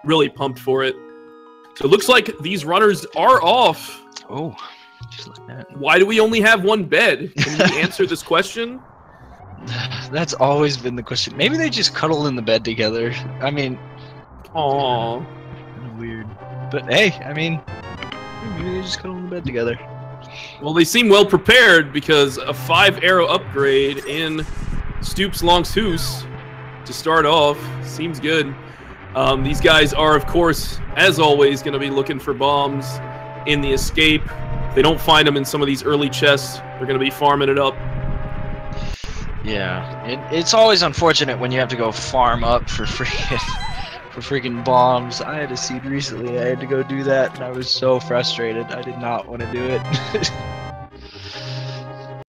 really pumped for it. So it looks like these runners are off. Oh, just like that. Why do we only have one bed? Can you answer this question? That's always been the question. Maybe they just cuddle in the bed together. I mean, aww, kind of weird. But hey, I mean, maybe they just cuddle in the bed together. Well, they seem well prepared because a 5-arrow upgrade in Stoops Longshus to start off seems good. These guys are, of course, as always, going to be looking for bombs in the escape. If they don't find them in some of these early chests, they're going to be farming it up. Yeah, it's always unfortunate when you have to go farm up for freaking bombs. I had a seed recently. I had to go do that, and I was so frustrated. I did not want to do it.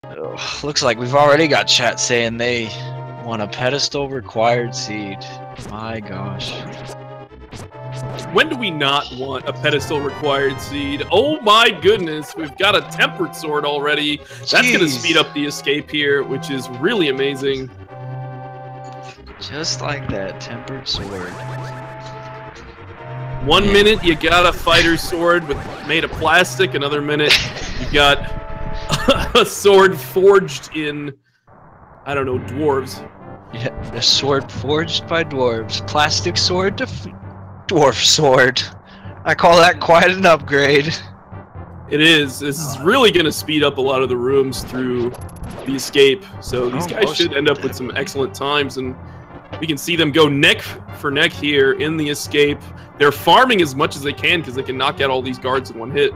Oh, looks like we've already got chat saying they want a pedestal required seed. My gosh. When do we not want a pedestal required seed? Oh my goodness, we've got a tempered sword already. That's going to speed up the escape here, which is really amazing. Just like that, tempered sword. 1 minute you got a fighter's sword made of plastic, another minute you got a sword forged in, I don't know, dwarves. Yeah, a sword forged by dwarves. Plastic sword to dwarf sword. I call that quite an upgrade. It is. This is really going to speed up a lot of the rooms through the escape. So these guys should end up with some excellent times, and we can see them go neck for neck here in the escape. They're farming as much as they can because they can knock out all these guards in one hit.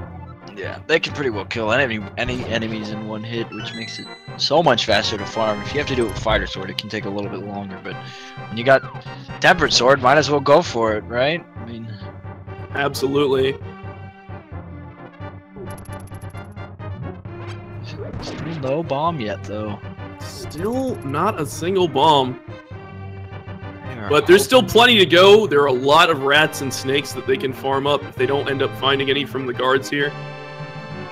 Yeah, they can pretty well kill any enemies in one hit, which makes it so much faster to farm. If you have to do it with fighter sword, it can take a little bit longer, but when you got tempered sword, might as well go for it, right? I mean, absolutely. Still no bomb yet, though. Still not a single bomb. But there's still plenty to go. There are a lot of rats and snakes that they can farm up if they don't end up finding any from the guards here.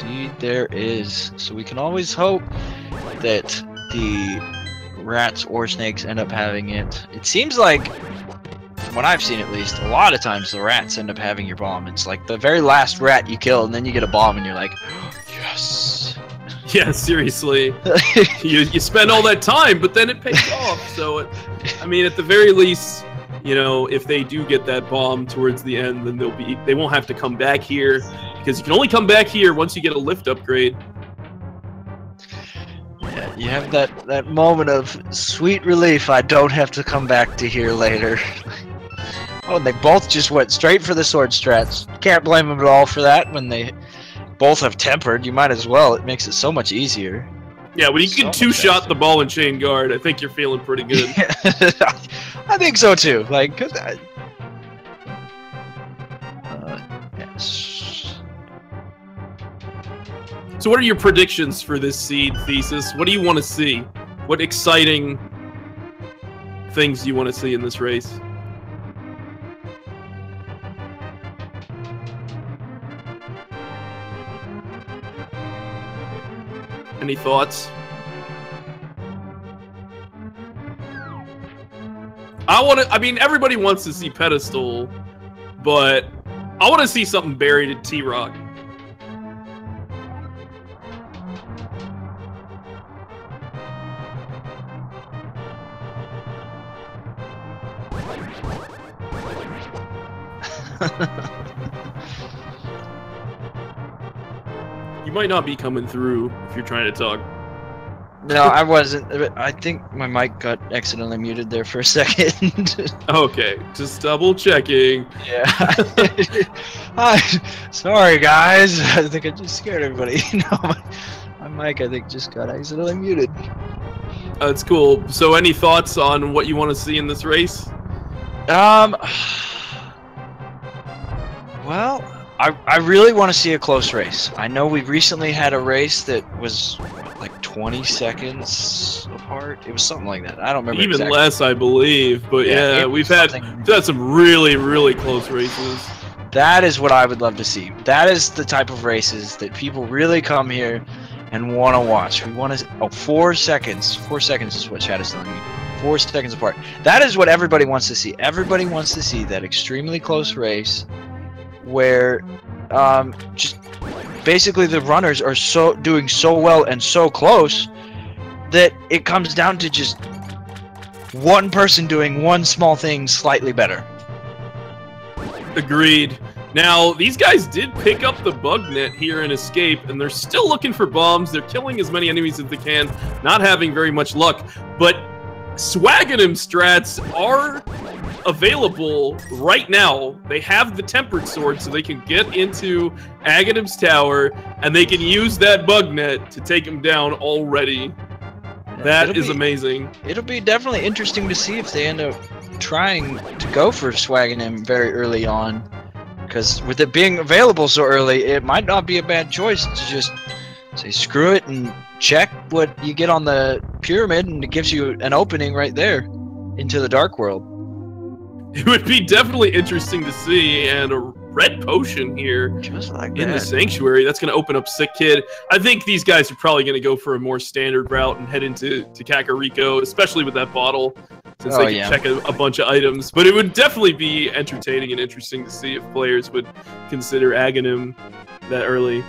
Indeed there is. So we can always hope that the rats or snakes end up having it. It seems like, from what I've seen at least, a lot of times the rats end up having your bomb. It's like the very last rat you kill, and then you get a bomb, and you're like, yes. Yeah, seriously. you spend all that time, but then it pays off. So, I mean, at the very least, you know, if they do get that bomb towards the end, then they won't have to come back here, because you can only come back here once you get a lift upgrade. Yeah, you have that moment of sweet relief. I don't have to come back to here later. Oh, and they both just went straight for the sword strats. Can't blame them at all for that. When they both have tempered, you might as well. It makes it so much easier. Yeah, when you can two-shot the ball and chain guard, I think you're feeling pretty good. I think so too. Like, yes. So what are your predictions for this seed, Thesis? What do you want to see? What exciting things do you want to see in this race? Any thoughts? I mean, everybody wants to see Pedestal, but I want to see something buried at T-Rock. You might not be coming through if you're trying to talk. No, I wasn't. I think my mic got accidentally muted there for a second. Okay, just double checking. Yeah. Hi. Sorry, guys. I think I just scared everybody. No, my mic, I think, just got accidentally muted. That's cool. So, any thoughts on what you want to see in this race? Well, I really want to see a close race. I know we recently had a race that was like 20 seconds apart. It was something like that. I don't remember. Even less, I believe. But yeah, we've had some really, really close races. That is what I would love to see. That is the type of races that people really come here and want to watch. We want to. Oh, 4 seconds. 4 seconds is what chat is telling me. 4 seconds apart. That is what everybody wants to see. Everybody wants to see that extremely close race where just basically the runners are doing so well and so close that it comes down to just one person doing one small thing slightly better. Agreed. Now, these guys did pick up the bug net here in Escape, and they're still looking for bombs. They're killing as many enemies as they can, not having very much luck. But Swaganim strats are available right now. They have the Tempered Sword, so they can get into Aghanim's tower, and they can use that bug net to take him down already. That is amazing. It'll be definitely interesting to see if they end up trying to go for Swaganim very early on. Because with it being available so early, it might not be a bad choice to just say screw it and check what you get on the pyramid, and it gives you an opening right there into the Dark World. It would be definitely interesting to see, and a red potion here just like in the Sanctuary. That's going to open up Sick Kid. I think these guys are probably going to go for a more standard route and head into Kakariko, especially with that bottle, since they can check a bunch of items. But it would definitely be entertaining and interesting to see if players would consider Aghanim that early.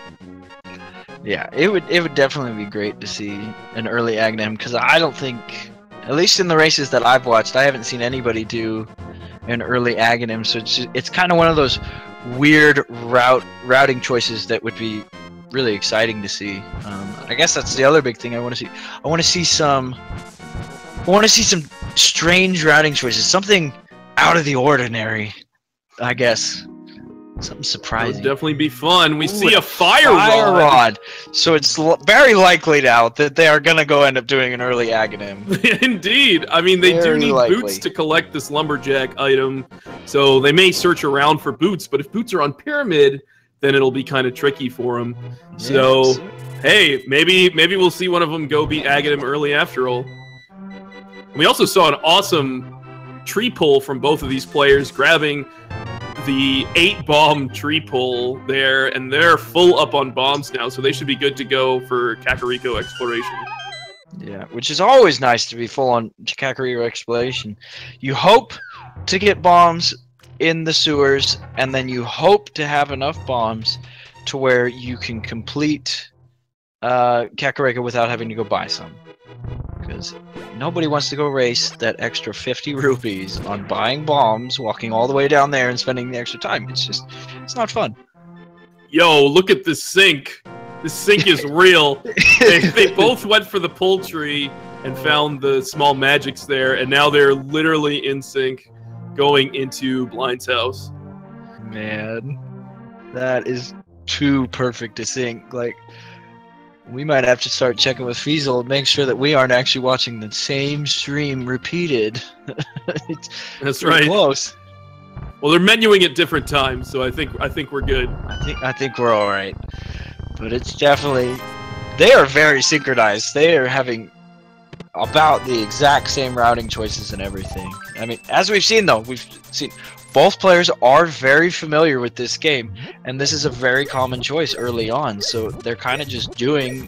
Yeah, it would definitely be great to see an early Aghanim, because I don't think, at least in the races that I've watched, I haven't seen anybody do an early Aghanim, so it's kind of one of those weird routing choices that would be really exciting to see. I guess that's the other big thing I want to see. I want to see some strange routing choices, something out of the ordinary, I guess. Something surprising. That would definitely be fun. We see a fire rod. So it's very likely now that they are going to end up doing an early Aghanim. Indeed. I mean, they do need boots to collect this lumberjack item, so they may search around for boots, but if boots are on Pyramid, then it'll be kind of tricky for them. Yeah, so, hey, maybe we'll see one of them go beat Aghanim early after all. We also saw an awesome tree pull from both of these players, grabbing the 8-bomb tree pull there, and they're full up on bombs now, so they should be good to go for Kakariko exploration. Yeah, which is always nice to be full on Kakariko exploration. You hope to get bombs in the sewers, and then you hope to have enough bombs to where you can complete Kakariko without having to go buy some. Because nobody wants to go race that extra 50 rupees on buying bombs, walking all the way down there and spending the extra time. It's not fun. Yo, look at this sink. This sink is real. They both went for the poultry and found the small magics there, and now they're literally in sync going into Blind's house. Man, that is too perfect to sync. Like, we might have to start checking with Feasel and make sure that we aren't actually watching the same stream repeated. That's right. Close. Well, they're menuing at different times, so I think we're good. I think we're all right. But it's definitely, they are very synchronized. They are having about the exact same routing choices and everything. I mean, as we've seen though, we've seen both players are very familiar with this game, and this is a very common choice early on, so they're kind of just doing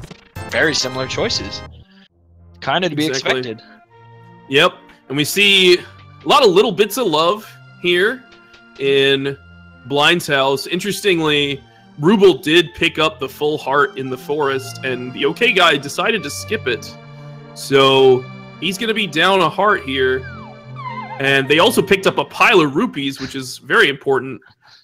very similar choices. Kind of to be expected. Yep, and we see a lot of little bits of love here in Blind's house. Interestingly, Ruble did pick up the full heart in the forest, and the OK guy decided to skip it. So he's going to be down a heart here. And they also picked up a pile of rupees, which is very important.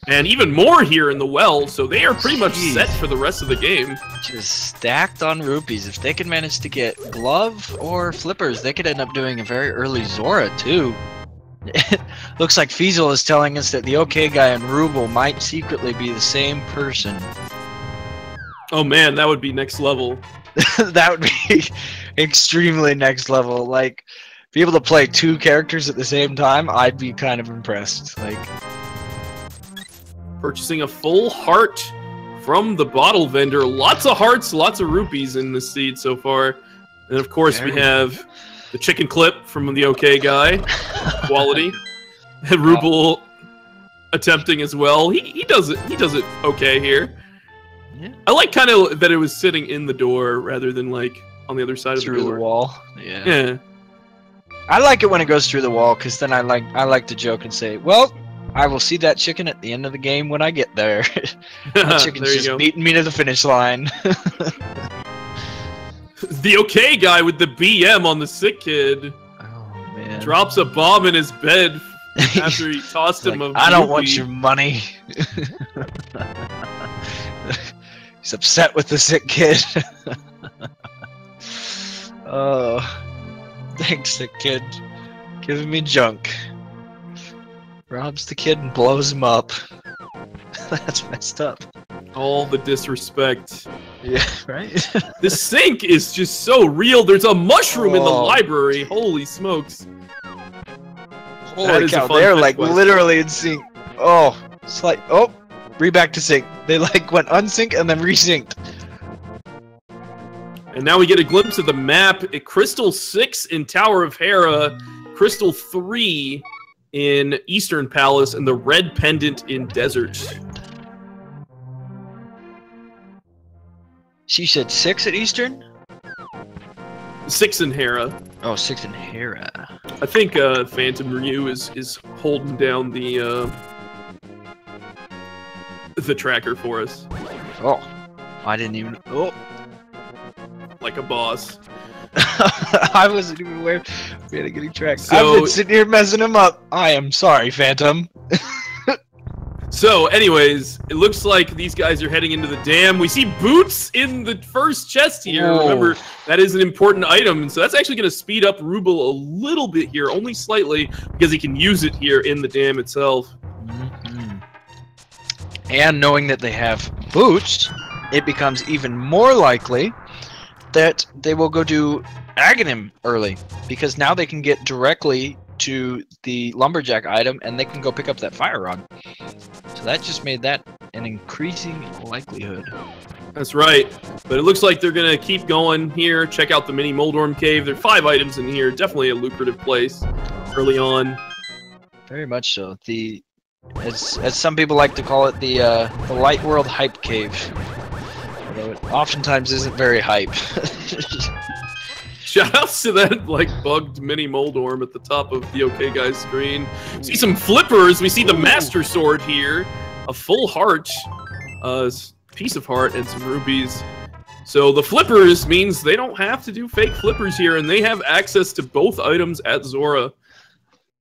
And even more here in the well, so they are pretty much set for the rest of the game. Just stacked on rupees. If they can manage to get glove or flippers, they could end up doing a very early Zora, too. Looks like Feasel is telling us that the OK guy and Ruble might secretly be the same person. Oh man, that would be next level. That would be extremely next level. Like, be able to play 2 characters at the same time, I'd be kind of impressed. Like, purchasing a full heart from the bottle vendor. Lots of hearts, lots of rupees in this seed so far. And of course we have the chicken clip from the OK guy. Quality. And Ruble attempting as well. He does it okay here. Yeah. I like kind of that it was sitting in the door rather than like on the other side of the door. Through the wall. Yeah. I like it when it goes through the wall, because then I like to joke and say, well, I will see that chicken at the end of the game when I get there. That chicken's just beating me to the finish line. The okay guy with the BM on the sick kid. Oh man! Drops a bomb in his bed after he tossed him a I don't want your money. He's upset with the sick kid. Oh, thanks, sick kid. Giving me junk. Robs the kid and blows him up. That's messed up. All the disrespect. Yeah, right? The sink is just so real. There's a mushroom in the library. Holy smokes. Holy cow, they're like literally in sync. Oh, it's like, oh, back to sync. They like went unsync and then resynced. And now we get a glimpse of the map. Crystal 6 in Tower of Hera, Crystal 3 in Eastern Palace, and the Red Pendant in Desert. She said 6 at Eastern? 6 in Hera. Oh, 6 in Hera. I think Phantom Ryu is holding down the tracker for us. Oh, I didn't even. Oh, like a boss. I wasn't even aware we had a getting tracked. So, I've been sitting here messing him up. I am sorry, Phantom. So, anyways, it looks like these guys are heading into the dam. We see boots in the first chest here. Whoa. Remember, that is an important item. So that's actually going to speed up Ruble a little bit here, only slightly, because he can use it here in the dam itself. Mm-hmm. And knowing that they have boots, it becomes even more likely that they will go do Aghanim early, because now they can get directly to the lumberjack item and they can go pick up that fire rod. So that just made that an increasing likelihood. That's right. But it looks like they're going to keep going here. Check out the mini Moldorm cave. There are 5 items in here. Definitely a lucrative place early on. Very much so. The as some people like to call it, the Light World Hype Cave. Although it oftentimes isn't very hype. Shoutouts to that like bugged mini Moldorm at the top of the OK Guy's screen. See some flippers. We see the Master Sword here, a full heart, piece of heart, and some rubies. So the flippers means they don't have to do fake flippers here, and they have access to both items at Zora.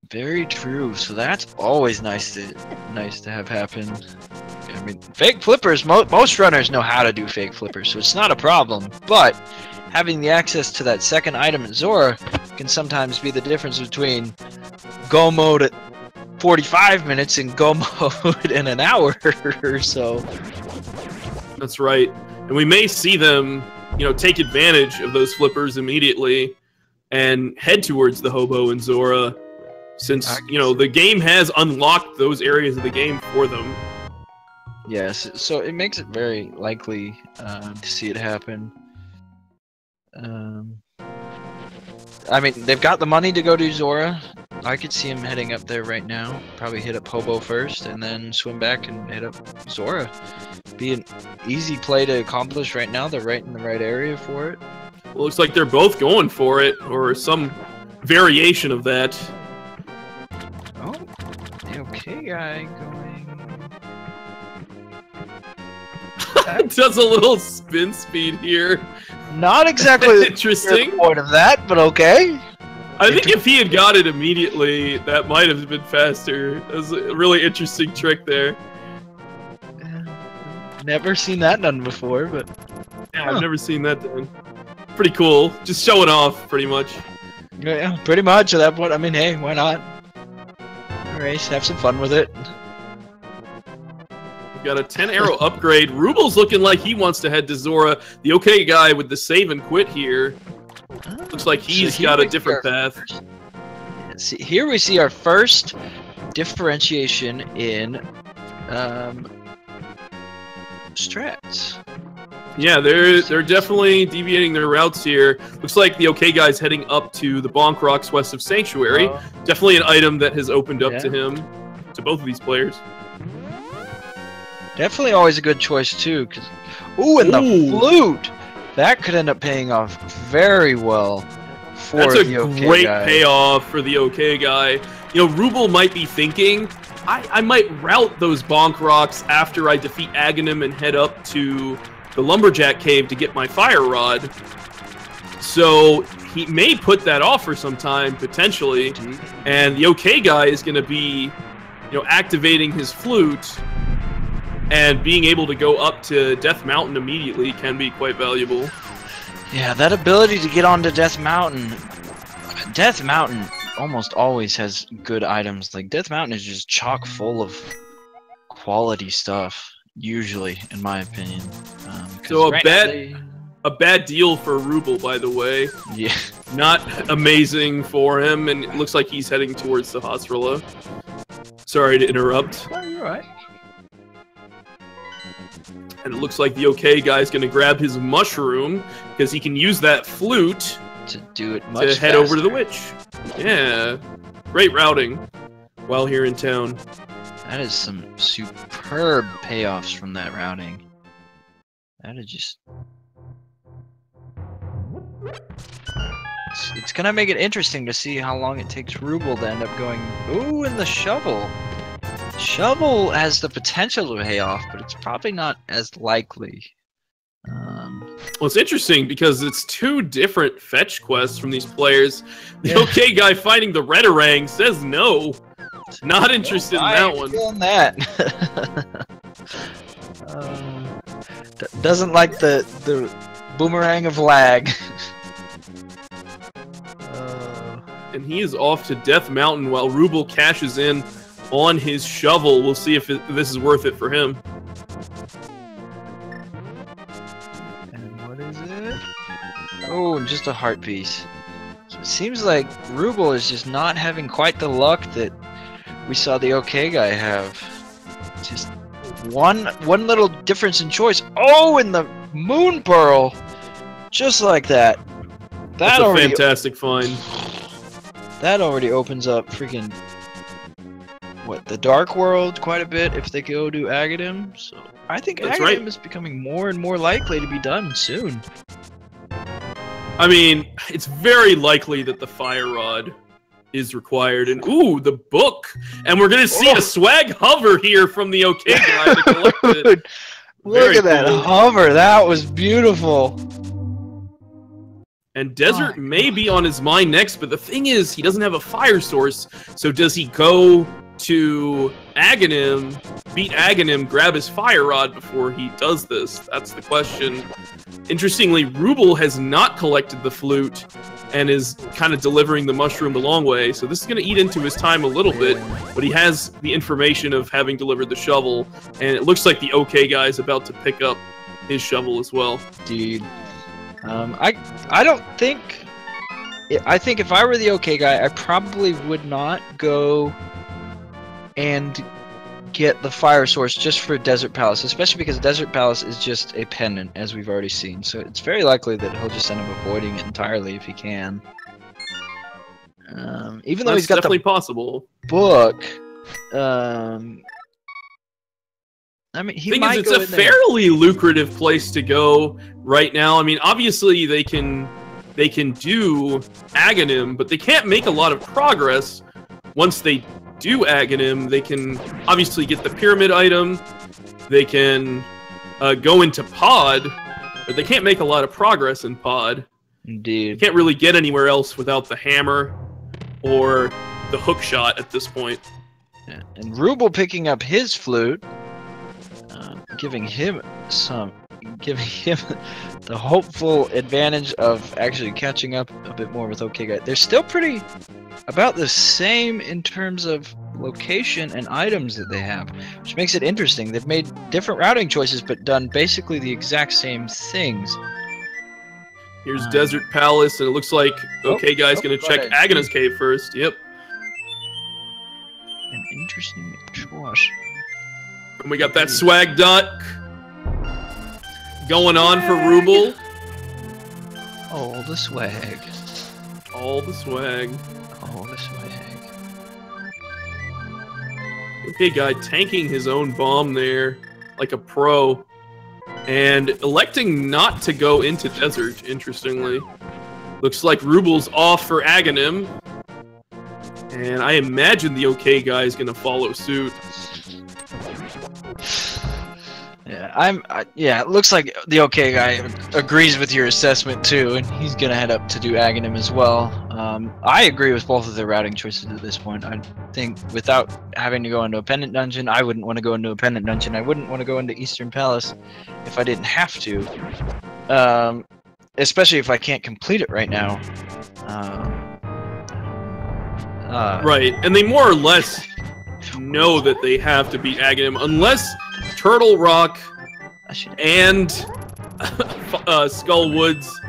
Very true. So that's always nice to have happen. I mean, fake flippers. Most runners know how to do fake flippers, so it's not a problem. But having the access to that second item at Zora can sometimes be the difference between go mode at 45 minutes and go mode in an hour or so. That's right. And we may see them, take advantage of those flippers immediately and head towards the Hobo and Zora, since, the game has unlocked those areas of the game for them. Yes, so it makes it very likely to see it happen. I mean, they've got the money to go to Zora. I could see him heading up there right now. Probably hit up Hobo first, and then swim back and hit up Zora. Be an easy play to accomplish right now. They're right in the right area for it. Well, looks like they're both going for it, or some variation of that. Oh, the okay guy going. Does a little spin speed here. Not exactly interesting the point of that, but okay. I think if he had got it immediately, that might have been faster. That was a really interesting trick there. Never seen that done before, but yeah, I've never seen that done. Pretty cool. Just showing off, pretty much. Yeah, pretty much at that point. I mean, hey, why not? Alright, have some fun with it. We've got a 10 arrow upgrade. Ruble's looking like he wants to head to Zora. The okay guy with the save and quit here. Looks like he's got a different path. See, here we see our first differentiation in strats. Yeah, they're definitely deviating their routes here. Looks like the okay guy's heading up to the Bonk Rocks west of Sanctuary. Definitely an item that has opened up to him, to both of these players. Definitely always a good choice too, because the flute, that could end up paying off very well for That's a the okay great guy. payoff for the okay guy. You know, Ruble might be thinking, I might route those bonk rocks after I defeat Aghanim and head up to the Lumberjack Cave to get my Fire Rod. So he may put that off for some time, potentially. And the okay guy is going to be, you know, activating his flute, and being able to go up to Death Mountain immediately can be quite valuable. Yeah, that ability to get onto Death Mountain. Death Mountain almost always has good items. Like, Death Mountain is just chock full of quality stuff, usually, in my opinion. So a bad deal for Ruble, by the way. Yeah. Not amazing for him, and it looks like he's heading towards the Hasrilla. Sorry to interrupt. Oh, you're right. And it looks like the okay guy's going to grab his mushroom, because he can use that flute to do it much to head faster. over to the witch. Yeah, great routing while here in town. That is some superb payoffs from that routing. That is just... It's gonna make it interesting to see how long it takes Ruble to end up going, ooh, and the shovel. Shovel has the potential to pay off, but it's probably not as likely. Well, it's interesting because it's two different fetch quests from these players. The okay guy finding the Redarang says no. Not interested in that one. Feeling that. Doesn't like the boomerang of lag. And he is off to Death Mountain while Ruble cashes in on his shovel. We'll see if this is worth it for him. And what is it? Oh, just a heart piece. So it seems like Ruble is just not having quite the luck that we saw the okay guy have. Just one little difference in choice. Oh, and the Moon Pearl! Just like that. That's a fantastic find. That already opens up freaking... what, the Dark World quite a bit if they go to Aghanim. So I think Aghanim is becoming more and more likely to be done soon. I mean, it's very likely that the Fire Rod is required. And ooh, the book! And we're gonna see a swag hover here from the okay guy to collect it. Look at that hover, that was beautiful. And Desert may be on his mind next, but the thing is, he doesn't have a fire source, so does he go to Aghanim, beat Aghanim, grab his Fire Rod before he does this? That's the question. Interestingly, Ruble has not collected the flute and is kind of delivering the mushroom the long way, so this is going to eat into his time a little bit, but he has the information of having delivered the shovel, and it looks like the okay guy is about to pick up his shovel as well. Dude. I don't think... I think if I were the okay guy, I probably would not go and get the fire source just for Desert Palace, especially because Desert Palace is just a pendant, as we've already seen. So it's very likely that he'll just end up avoiding it entirely if he can. Even though he's got definitely the possible book, I mean, he might it's a fairly lucrative place to go right now. I mean, obviously they can do Aghanim, but they can't make a lot of progress once they do Aghanim. They can obviously get the pyramid item. They can go into Pod, but they can't make a lot of progress in Pod. Indeed. You can't really get anywhere else without the hammer or the hook shot at this point. Yeah. And Ruble picking up his flute, giving him the hopeful advantage of actually catching up a bit more with OkGuy. They're still pretty about the same in terms of location and items that they have, which makes it interesting. They've made different routing choices, but done basically the exact same things. Here's Desert Palace, and it looks like OkGuy's going to check Aghanim's cave first. Yep. An interesting choice. And we got that swag duck going on for Ruble. All the swag. All the swag. All the swag. Okay, guy tanking his own bomb there like a pro. And electing not to go into Desert, interestingly. Looks like Ruble's off for Aghanim. And I imagine the OK guy is going to follow suit. Yeah, yeah, it looks like the OK guy agrees with your assessment too, and he's gonna head up to do Aghanim as well. I agree with both of their routing choices at this point. I think without having to go into a pendant dungeon, I wouldn't want to go into a pendant dungeon. I wouldn't want to go into Eastern Palace if I didn't have to. Especially if I can't complete it right now. Right, and they more or less know that they have to beat Aghanim, unless Turtle Rock and Skull Woods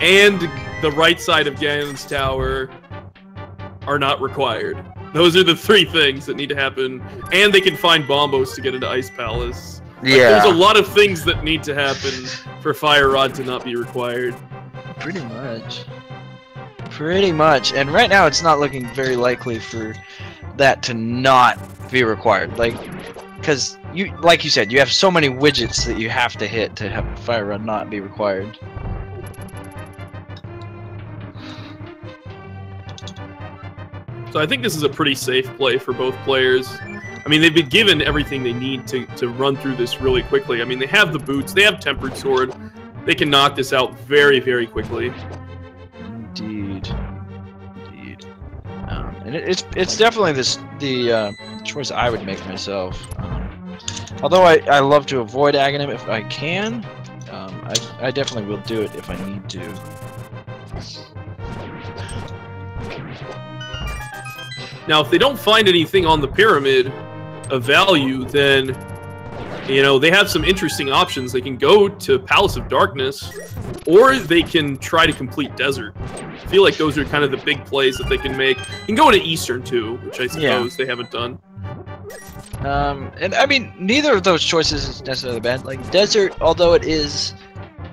and the right side of Ganon's Tower are not required. Those are the 3 things that need to happen, and they can find Bombos to get into Ice Palace. Like, there's a lot of things that need to happen for Fire Rod to not be required. Pretty much. And right now it's not looking very likely for that to not be required. Like, because like you said, you have so many widgets that you have to hit to have Fire Rod not be required. So I think this is a pretty safe play for both players. I mean, they've been given everything they need to run through this really quickly. I mean, they have the boots, they have Tempered Sword. They can knock this out very, very quickly. Indeed. And it's definitely the choice I would make myself. Although I love to avoid Aghanim if I can, I definitely will do it if I need to. Now, if they don't find anything on the pyramid of value, then, you know, they have some interesting options. They can go to Palace of Darkness, or they can try to complete Desert. I feel like those are kind of the big plays that they can make. You can go into Eastern, too, which I suppose they haven't done. And I mean, neither of those choices is necessarily bad. Like, Desert, although it is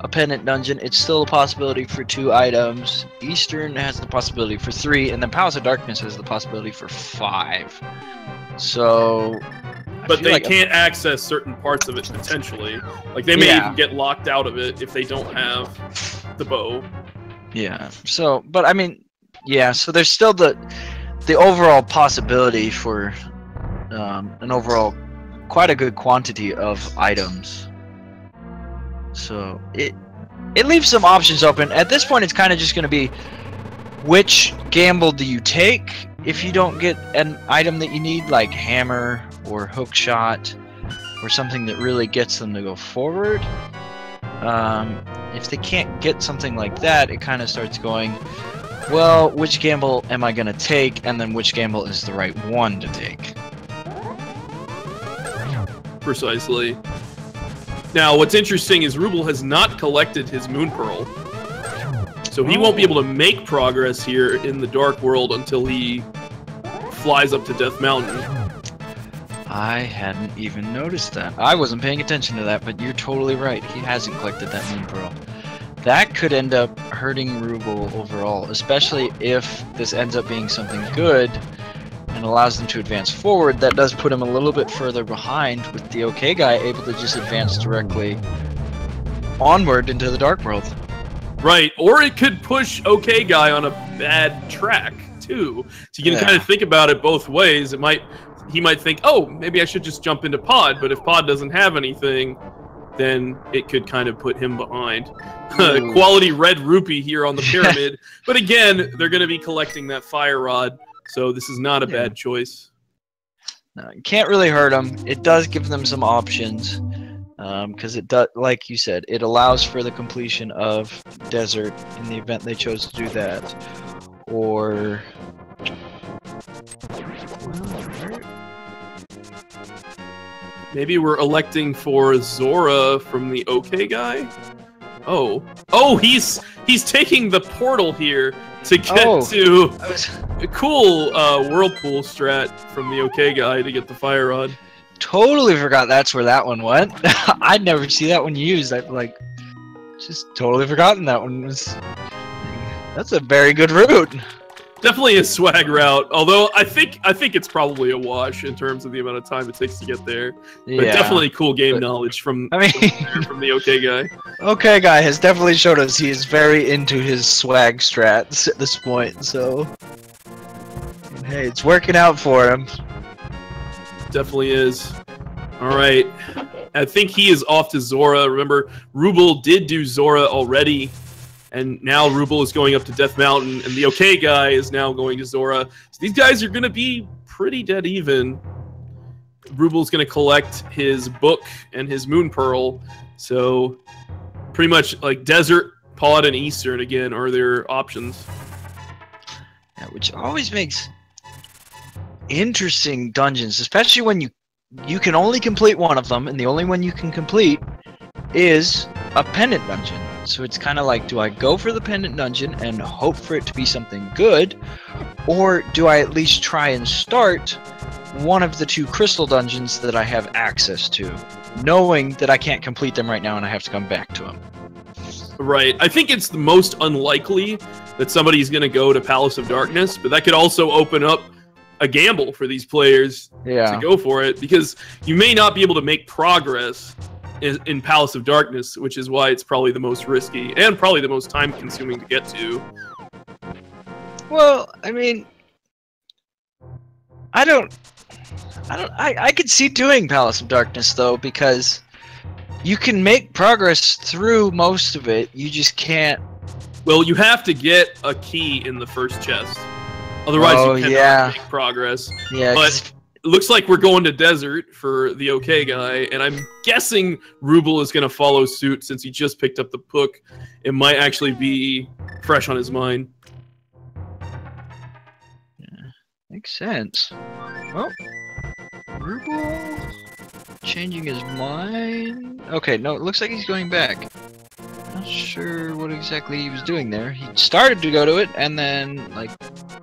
a pendant dungeon, it's still a possibility for 2 items. Eastern has the possibility for 3, and then Palace of Darkness has the possibility for 5. So... But they can't access certain parts of it, potentially. Like, they may even get locked out of it if they don't have the bow. Yeah, so, but I mean, yeah, so there's still the overall possibility for an overall quite a good quantity of items. So it leaves some options open. At this point, it's kind of just going to be which gamble do you take if you don't get an item that you need, like hammer or hook shot or something that really gets them to go forward. If they can't get something like that, it kind of starts going, well, which gamble am I going to take, and then which gamble is the right one to take. Precisely. Now, what's interesting is Ruble has not collected his Moon Pearl. So he won't be able to make progress here in the Dark World until he flies up to Death Mountain. I hadn't even noticed that. I wasn't paying attention to that, but you're totally right. He hasn't collected that Moon Pearl. That could end up hurting Ruble overall, especially if this ends up being something good and allows them to advance forward. That does put him a little bit further behind, with the OkGuy able to just advance directly onward into the Dark World. Right, or it could push OkGuy on a bad track, too. So you can kind of think about it both ways. He might think, oh, maybe I should just jump into Pod, but if Pod doesn't have anything, then it could kind of put him behind. Quality red rupee here on the pyramid. But again, they're going to be collecting that Fire Rod, so this is not a bad choice. No, it can't really hurt them. It does give them some options, because it does, like you said, it allows for the completion of Desert in the event they chose to do that. Or... maybe we're electing for Zora from the OkGuy? Oh, he's taking the portal here to get to a cool whirlpool strat from the OkGuy to get the Fire Rod. Totally forgot that's where that one went. I'd never see that one used. I'd just totally forgotten that one was. That's a very good route. Definitely a swag route, although I think it's probably a wash in terms of the amount of time it takes to get there. But definitely cool game knowledge from the OK Guy. OK Guy has definitely showed us he is very into his swag strats at this point, so hey, it's working out for him. Definitely is. All right, I think he is off to Zora. Remember, Ruble did do Zora already. And now Ruble is going up to Death Mountain, and the OK Guy is now going to Zora. So these guys are going to be pretty dead even. Ruble's going to collect his book and his Moon Pearl. So pretty much like Desert, Pod, and Eastern again are their options. Yeah, which always makes interesting dungeons, especially when you can only complete one of them, and the only one you can complete is a pendant dungeon. So it's kind of like, do I go for the pendant dungeon and hope for it to be something good, or do I at least try and start one of the 2 crystal dungeons that I have access to, knowing that I can't complete them right now and I have to come back to them? Right. I think it's the most unlikely that somebody's going to go to Palace of Darkness, but that could also open up a gamble for these players to go for it, because you may not be able to make progress in Palace of Darkness, which is why it's probably the most risky and probably the most time-consuming to get to. Well, I mean, I could see doing Palace of Darkness though, because you can make progress through most of it. You just can't. Well, you have to get a key in the first chest, otherwise you cannot make progress. Yeah, but it looks like we're going to Desert for the OK Guy, and I'm guessing Ruble is going to follow suit since he just picked up the book. It might actually be fresh on his mind. Yeah, makes sense. Well, Ruble changing his mind. Okay, no, it looks like he's going back. Not sure what exactly he was doing there. He started to go to it, and then, like,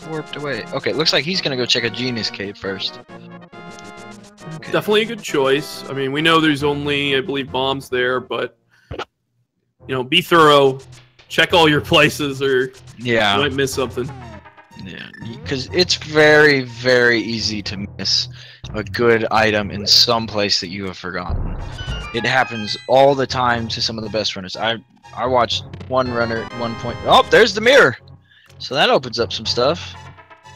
warped away. Okay, it looks like he's gonna go check a Genius Cave first. Okay. Definitely a good choice. I mean, we know there's only, I believe, bombs there, but, you know, be thorough. Check all your places, or you might miss something. Yeah, because it's very, very easy to miss a good item in some place that you have forgotten. It happens all the time to some of the best runners. I watched one runner at one point. Oh, there's the mirror. So that opens up some stuff.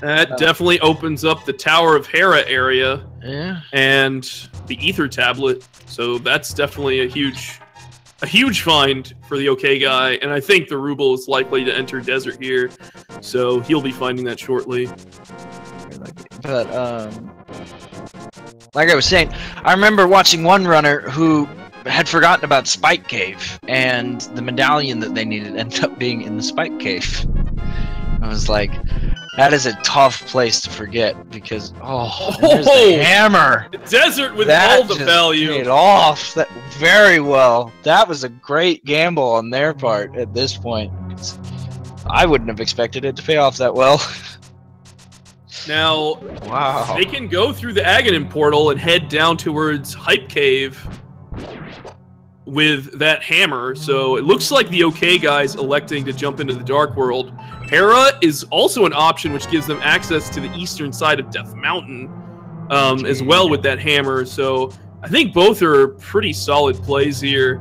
That definitely opens up the Tower of Hera area. Yeah. And the Ether Tablet. So that's definitely a huge find for the OK Guy. And I think the Ruble is likely to enter Desert here. So he'll be finding that shortly. But like I was saying, I remember watching one runner who had forgotten about Spike Cave, and the medallion that they needed ended up being in the Spike Cave. I was like, that is a tough place to forget, because there's the hammer. Desert with all the value. Paid off that very well. That was a great gamble on their part at this point. I wouldn't have expected it to pay off that well. Now, they can go through the Aghanim portal and head down towards Hype Cave with that hammer. So it looks like the OK Guy's electing to jump into the Dark World. Hera is also an option, which gives them access to the eastern side of Death Mountain as well with that hammer. So I think both are pretty solid plays here.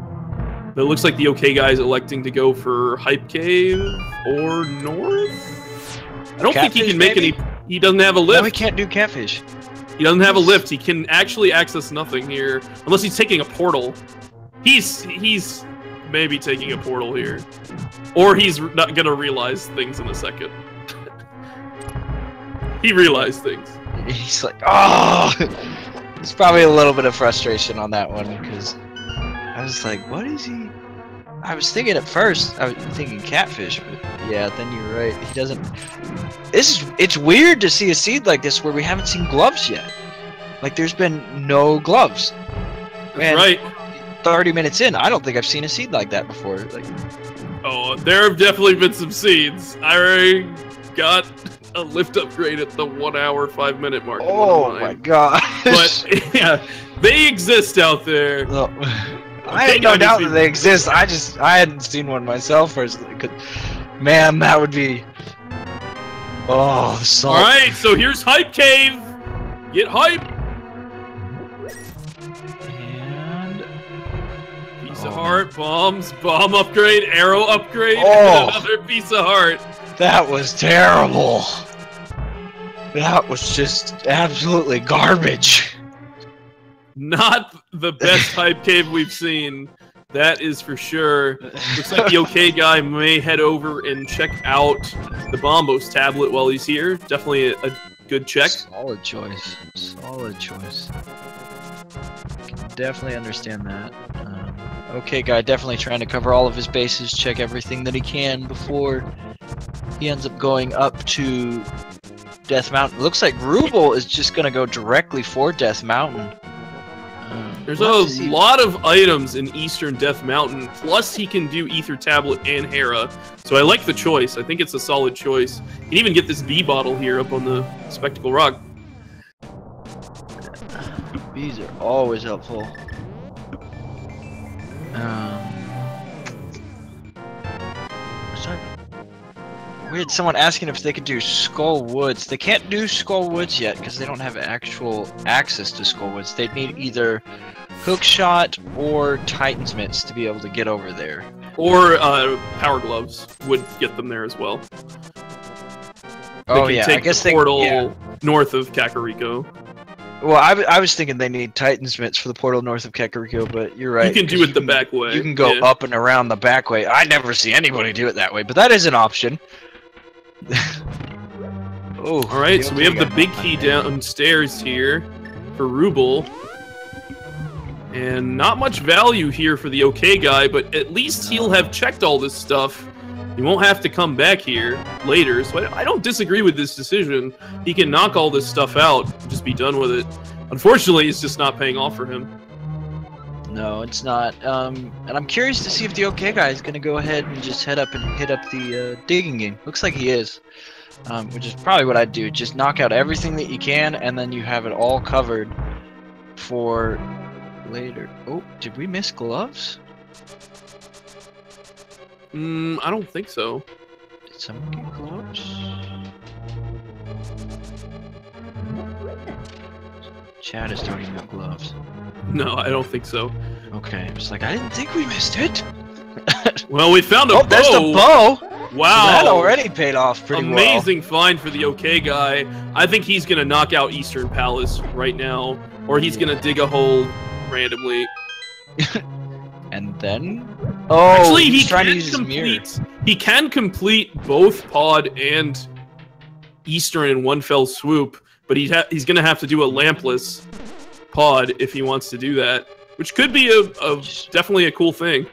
But it looks like the OK Guy's electing to go for Hype Cave or North. I don't think he can make any. He doesn't have a lift. No, he can't do Catfish. He doesn't have a lift. He can actually access nothing here, unless he's taking a portal. He's maybe taking a portal here, or he's not gonna realize things in a second. He realized things. He's like, oh! There's probably a little bit of frustration on that one, because I was like, what is he? I was thinking at first, I was thinking Catfish, but yeah, then you're right. He doesn't. It's weird to see a seed like this where we haven't seen gloves yet. Like, there's been no gloves. That's right. 30 minutes in, I don't think I've seen a seed like that before. Like, oh, there have definitely been some seeds. I already got a lift upgrade at the 1 hour 5 minute mark. Oh my god! But yeah, they exist out there. No. I have no doubt that they exist. I hadn't seen one myself personally. Man, that would be Oh, the salt. All right, so here's Hype Cave. Get hype. And piece of heart, bombs, bomb upgrade, arrow upgrade, Oh. and another piece of heart. that was terrible. That was just absolutely garbage. Not the best Hype Cave we've seen. That is for sure. Looks like the OK guy may head over and check out the Bombos tablet while he's here. Definitely a good check. Solid choice. Solid choice. Can definitely understand that. OK guy definitely trying to cover all of his bases, check everything that he can before he ends up going up to Death Mountain. Looks like Ruble is just going to go directly for Death Mountain. There's a lot of items in Eastern Death Mountain, plus he can do Ether Tablet and Hera. So I like the choice. I think it's a solid choice. You can even get this bee bottle here up on the Spectacle Rock. Bees are always helpful. We had someone asking if they could do Skull Woods. They can't do Skull Woods yet because they don't have actual access to Skull Woods. They'd need either Hookshot or Titan's Mitts to be able to get over there. Or Power Gloves would get them there as well. Oh they can yeah, take I guess the portal north of Kakariko. Well, I was thinking they need Titan's Mitts for the portal north of Kakariko, but you're right. You can do it the back way. You can go up and around the back way. I never see anybody do it that way, but that is an option. Oh, all right, so we have the big key downstairs here for Ruble. And not much value here for the OK guy, but at least he'll have checked all this stuff. He won't have to come back here later, so I don't disagree with this decision. He can knock all this stuff out, just be done with it. Unfortunately, it's just not paying off for him. No, it's not. And I'm curious to see if the OK guy is going to go ahead and just head up and hit up the digging game. Looks like he is, which is probably what I'd do. Just knock out everything that you can, and then you have it all covered for later. Oh, did we miss gloves? I don't think so. Did someone get gloves? Chad is talking about gloves. No, I don't think so. Okay, I was like, I didn't think we missed it. Well, we found a bow. Oh, there's the bow! Wow. So that already paid off pretty well. Amazing find for the OK guy. I think he's going to knock out Eastern Palace right now, or he's going to dig a hole randomly. And then... Oh, actually, he's trying to use his mirror. He can complete both Pod and Eastern in one fell swoop, but he's going to have to do a lampless Pod if he wants to do that, which could be definitely a cool thing.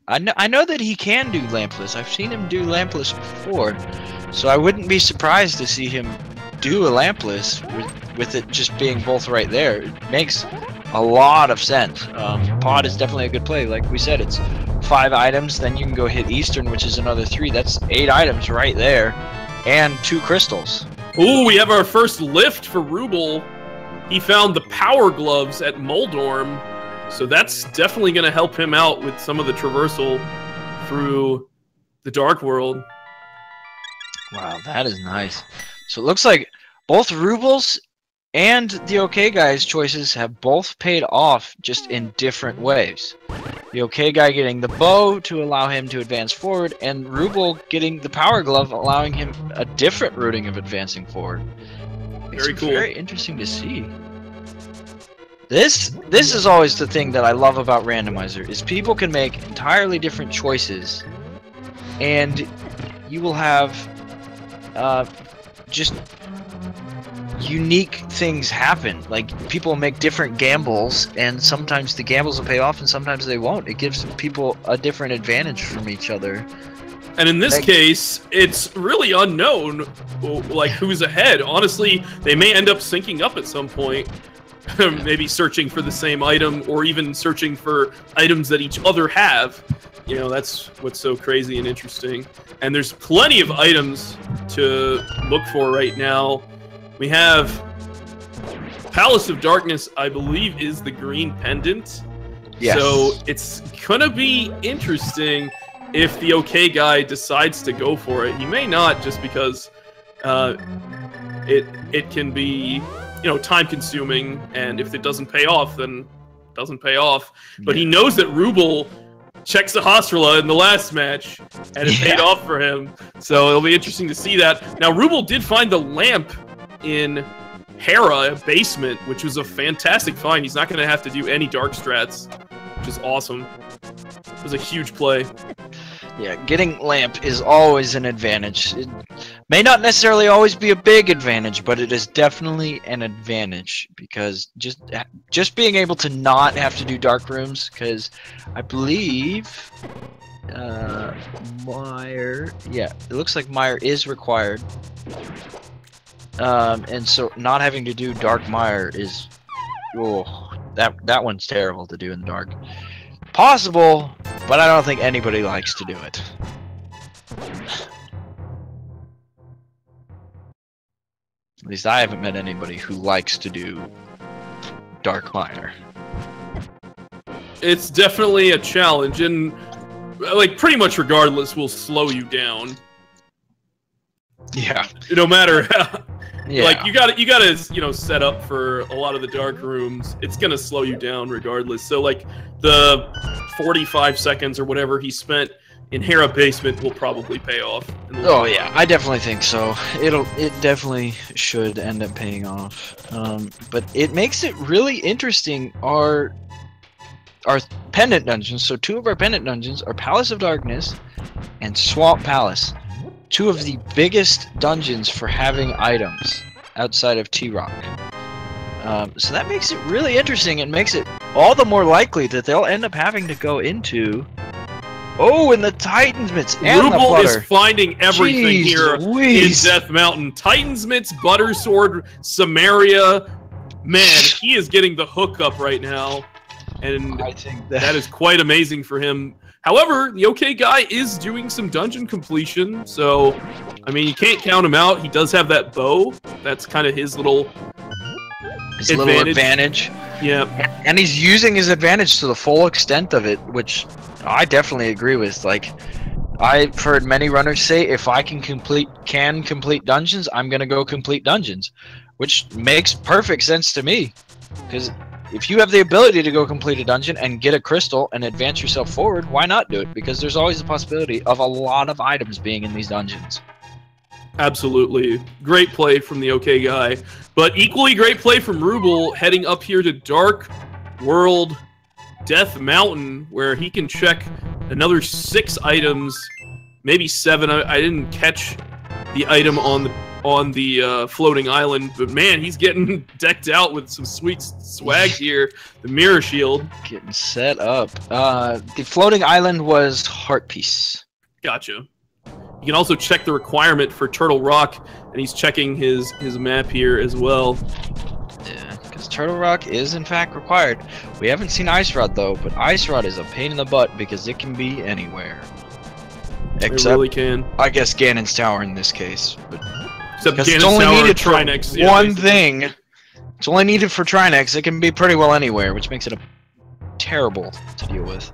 I know that he can do lampless. I've seen him do lampless before, so I wouldn't be surprised to see him do a lampless with it just being both right there. It makes a lot of sense. Pod is definitely a good play. Like we said, it's 5 items, then you can go hit Eastern, which is another 3. That's 8 items right there, and 2 crystals. Ooh, we have our first lift for Ruble. He found the Power Gloves at Moldorm, so that's definitely going to help him out with some of the traversal through the Dark World. Wow, that is nice. So it looks like both Rubles and the OK guy's choices have both paid off, just in different ways. The OK guy getting the bow to allow him to advance forward, and Ruble getting the Power Glove, allowing him a different routing of advancing forward. Very cool. Very interesting to see. This is always the thing that I love about Randomizer, is people can make entirely different choices, and you will have just unique things happen. Like, people make different gambles, and sometimes the gambles will pay off and sometimes they won't. It gives people a different advantage from each other. And in this case, it's really unknown, like, who's ahead. Honestly, they may end up syncing up at some point. Maybe searching for the same item, or even searching for items that each other have. You know, that's what's so crazy and interesting. And there's plenty of items to look for right now. We have Palace of Darkness, I believe, is the green pendant. Yes. So it's gonna be interesting. if the OK guy decides to go for it. He may not, just because it can be, you know, time consuming, and if it doesn't pay off, then it doesn't pay off. But he knows that Ruble checks the Hostrala in the last match, and it paid off for him. So it'll be interesting to see that. Now, Ruble did find the lamp in Hera basement, which was a fantastic find. He's not going to have to do any dark strats, which is awesome. It was a huge play. Yeah, getting lamp is always an advantage. It may not necessarily always be a big advantage, but it is definitely an advantage, because just being able to not have to do dark rooms, because I believe Mire, yeah, it looks like Mire is required. And so not having to do dark Mire is, oh, that one's terrible to do in the dark. Possible, but I don't think anybody likes to do it. At least I haven't met anybody who likes to do dark Mire. It's definitely a challenge, and like pretty much regardless will slow you down. Yeah. No matter how. Yeah. Like you gotta you know, set up for a lot of the dark rooms. It's gonna slow you down regardless. So like the 45 seconds or whatever he spent in Hera basement will probably pay off. Oh yeah, I definitely think so. It definitely should end up paying off. But it makes it really interesting. Our pendant dungeons. So 2 of our pendant dungeons are Palace of Darkness and Swamp Palace. 2 of the biggest dungeons for having items outside of T-Rock. So that makes it really interesting, and makes it all the more likely that they'll end up having to go into... Oh, and the Titan's Mitts and the Ruble butter. Is finding everything here Louise. in Death Mountain. Titan's Mitts, Butter Sword, Samaria. Man, he is getting the hookup right now. And I think that is quite amazing for him. However, the OK guy is doing some dungeon completion, so, I mean, you can't count him out. He does have that bow. That's kind of his little advantage. Yeah. And he's using his advantage to the full extent of it, which I definitely agree with. Like, I've heard many runners say, if I can complete dungeons, I'm going to go complete dungeons, which makes perfect sense to me, because if you have the ability to go complete a dungeon and get a crystal and advance yourself forward, why not do it? Because there's always the possibility of a lot of items being in these dungeons. Absolutely. Great play from the OK guy. But equally great play from Ruble heading up here to Dark World Death Mountain, where he can check another 6 items, maybe 7. I didn't catch the item on the floating island, but man, he's getting decked out with some sweet swag here. The mirror shield. Getting set up. The floating island was Heart Piece. Gotcha. You can also check the requirement for Turtle Rock, and he's checking his map here as well. Yeah, because Turtle Rock is in fact required. We haven't seen Ice Rod though, but Ice Rod is a pain in the butt because it can be anywhere. Except, it really can. I guess Ganon's Tower in this case. But except Ganon's it's only Tower needed for Trinex. One thing. It's only needed for Trinex. It can be pretty well anywhere, which makes it terrible to deal with.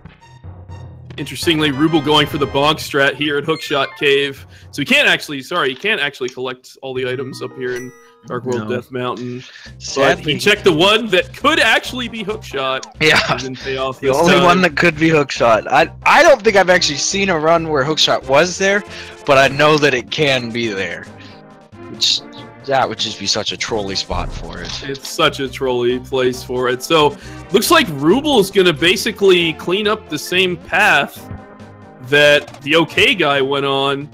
Interestingly, Ruble going for the bonk strat here at Hookshot Cave. So he can't actually collect all the items up here in Dark World Death Mountain. Sadly, but he checked the one that could actually be Hookshot. Yeah, didn't pay off the only one that could be Hookshot. I don't think I've actually seen a run where Hookshot was there, but I know that it can be there. Which, that would just be such a trolly spot for it. It's such a trolly place for it. So, looks like Ruble's going to basically clean up the same path that the OK guy went on.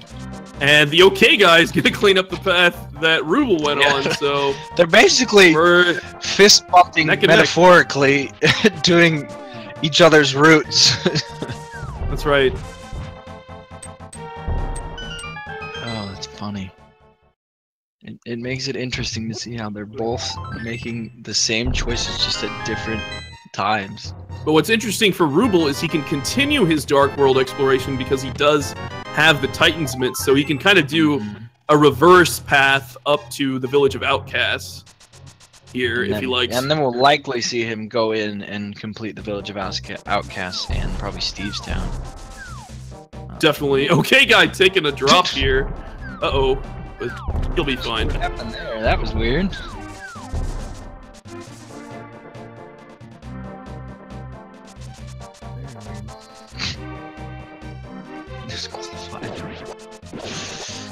And the OK guy is going to clean up the path that Ruble went on. So they're basically fist bumping metaphorically, doing each other's routes. That's right. Oh, that's funny. It makes it interesting to see how they're both making the same choices just at different times. But what's interesting for Ruble is he can continue his Dark World exploration because he does have the Titan's Mitts, so he can kind of do a reverse path up to the Village of Outcasts here if he likes. And then we'll likely see him go in and complete the Village of Outcasts and probably Steve's Town. definitely. Okay, guy taking a drop here. Uh-oh. But he'll be fine. What happened there? That was weird.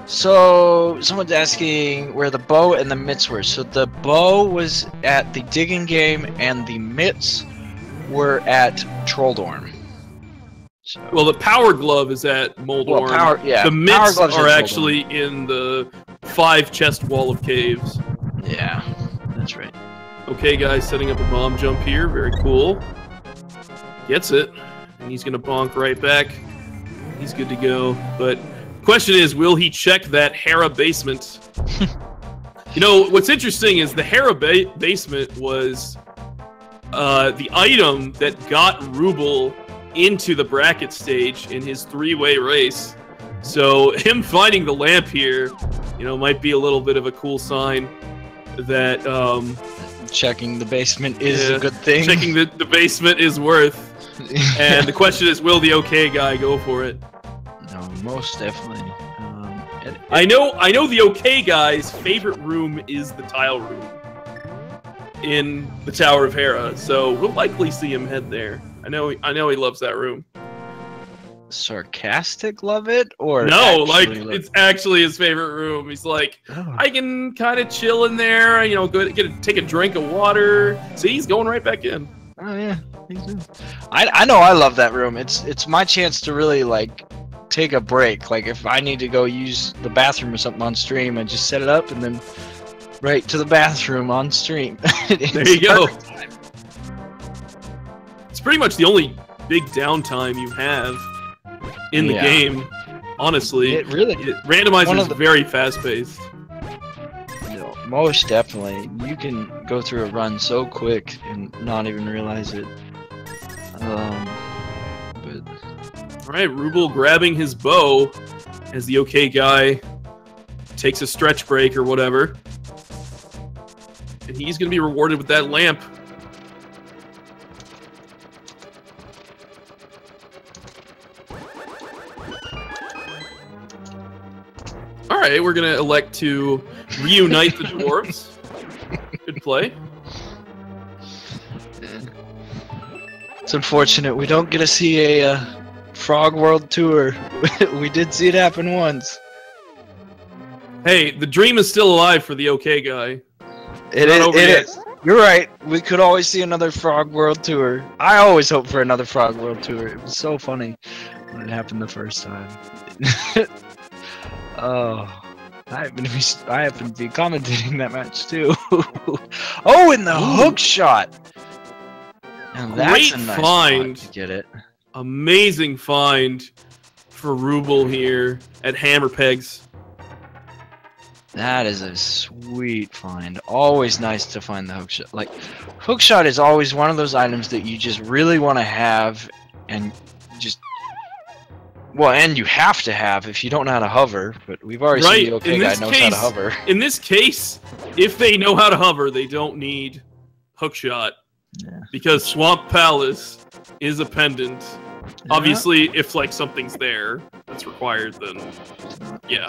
So, someone's asking where the bow and the mitts were. So the bow was at the digging game, and the mitts were at Trolldorm. So, well, the power glove is at Moldorm. Well, the mitts are actually in the 5 chest wall of caves. Yeah, that's right. Okay, guys, setting up a bomb jump here. Very cool. Gets it. And he's going to bonk right back. He's good to go. But the question is, will he check that Hera basement? You know, what's interesting is the Hera basement was the item that got Ruble into the bracket stage in his 3-way race. So him finding the lamp here, you know, might be a little bit of a cool sign that checking the basement is a good thing. Checking the basement is worth. And the question is, will the okay guy go for it? No, most definitely. I know the okay guy's favorite room is the tile room in the Tower of Hera, so we'll likely see him head there. I know he loves that room. Sarcastic love it, or no, like it's actually his favorite room. He's like, I can kind of chill in there, you know, take a drink of water. See, he's going right back in. Oh yeah, I know I love that room. It's my chance to really like take a break. Like if I need to go use the bathroom or something on stream, I just set it up and then right to the bathroom on stream. There you go. It's pretty much the only big downtime you have in the game, honestly. Randomizer is very fast-paced. Most definitely. You can go through a run so quick and not even realize it. Alright, Ruble grabbing his bow as the okay guy takes a stretch break or whatever. And he's going to be rewarded with that lamp. Alright, we're going to elect to reunite the dwarves. Good play. It's unfortunate we don't get to see a Frog World Tour. We did see it happen once. Hey, the dream is still alive for the okay guy. It is. You're right. We could always see another Frog World Tour. I always hope for another Frog World Tour. It was so funny when it happened the first time. Oh, I happen to be commentating that match too. Oh, and the hook shot. Now that's a nice find to get it. Amazing find for Ruble here at Hammer Pegs. That is a sweet find. Always nice to find the hook shot. Like, hook shot is always one of those items that you just really want to have, and just and you have to have if you don't know how to hover. But we've already seen the okay guy knows how to hover. In this case, if they know how to hover, they don't need hook shot. Yeah. Because Swamp Palace is a pendant. Yeah. Obviously, if like something's there that's required, then yeah,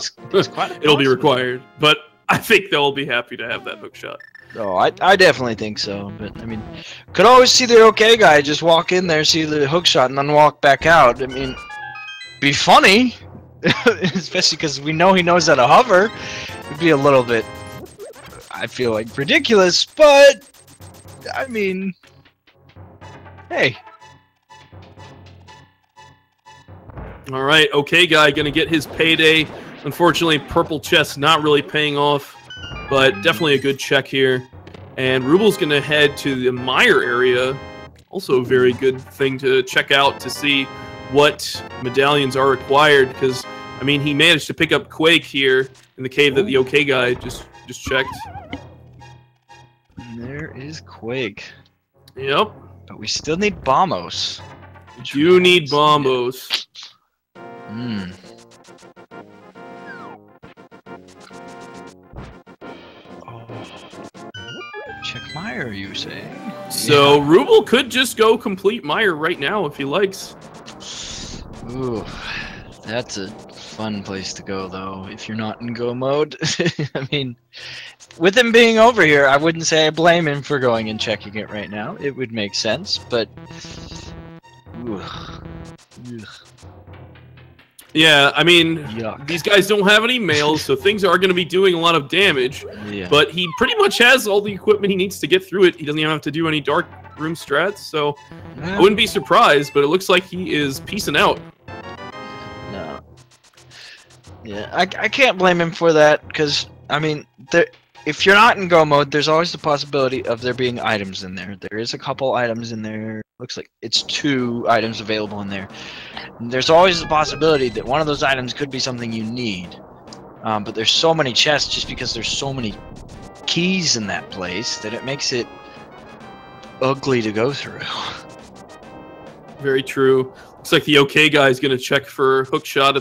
it'll be required. But I think they'll be happy to have that hook shot. Oh, I definitely think so. But I mean, could always see the okay guy just walk in there, see the hook shot, and then walk back out. I mean, be funny, especially because we know he knows how to hover. It'd be a little bit, I feel like, ridiculous, but I mean, hey. All right, okay guy gonna get his payday. Unfortunately, purple chest not really paying off, but definitely a good check here. And Ruble's gonna head to the Mire area. Also a very good thing to check out to see what medallions are required, because I mean he managed to pick up Quake here in the cave that the okay guy just checked. And there is Quake. Yep. But we still need Bombos. You need Bombos. Hmm. Check Mire, you saying? So Ruble could just go complete Mire right now if he likes. Ooh, That's a fun place to go, though, if you're not in go mode. I mean, with him being over here, I wouldn't say I blame him for going and checking it right now. It would make sense, but... Ugh. Yeah, I mean, Yuck. these guys don't have any mails, so things are going to be doing a lot of damage. Yeah. But he pretty much has all the equipment he needs to get through it. He doesn't even have to do any dark room strats, so I wouldn't be surprised, but it looks like he is peacing out. No. Yeah, I can't blame him for that, because, I mean, if you're not in go mode, there's always the possibility of there being items in there. There is a couple items in there. Looks like it's 2 items available in there. And there's always the possibility that one of those items could be something you need. But there's so many chests just because there's so many keys in that place that it makes it ugly to go through. Very true. Looks like the OK guy is going to check for hookshot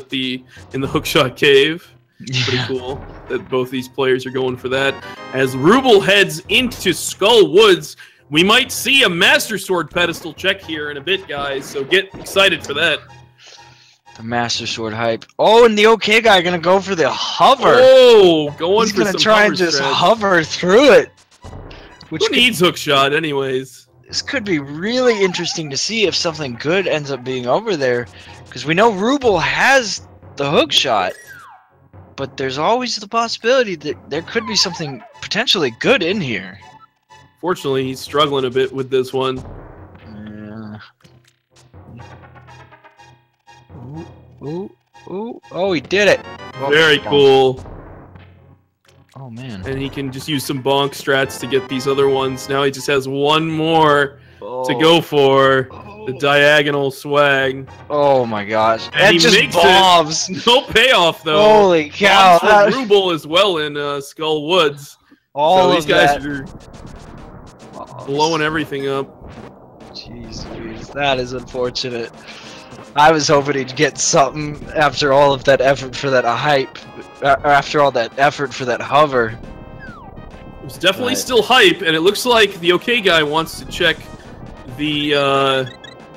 in the hookshot cave. Pretty cool that both these players are going for that. As Ruble heads into Skull Woods, we might see a Master Sword pedestal check here in a bit, guys, so get excited for that. The Master Sword hype. Oh, and the OK guy gonna go for the hover. Oh, going He's for gonna some try hover and just strats. hover through it. Which Who needs hookshot, anyways? this could be really interesting to see if something good ends up being over there, because we know Ruble has the hook shot, but there's always the possibility that there could be something potentially good in here. Fortunately, he's struggling a bit with this one. Ooh, oh, he did it. Oh, Very cool. Oh, man. And he can just use some bonk strats to get these other ones. Now he just has one more to go for. The diagonal swag. Oh my gosh. And That he just makes bombs. No payoff, though. Holy cow. Bombs for Ruble as well in Skull Woods. All so of these guys that. are blowing everything up. Jeez, that is unfortunate. I was hoping he'd get something after all of that effort for that hype. After all that effort for that hover. It's definitely still hype, and it looks like the OK guy wants to check the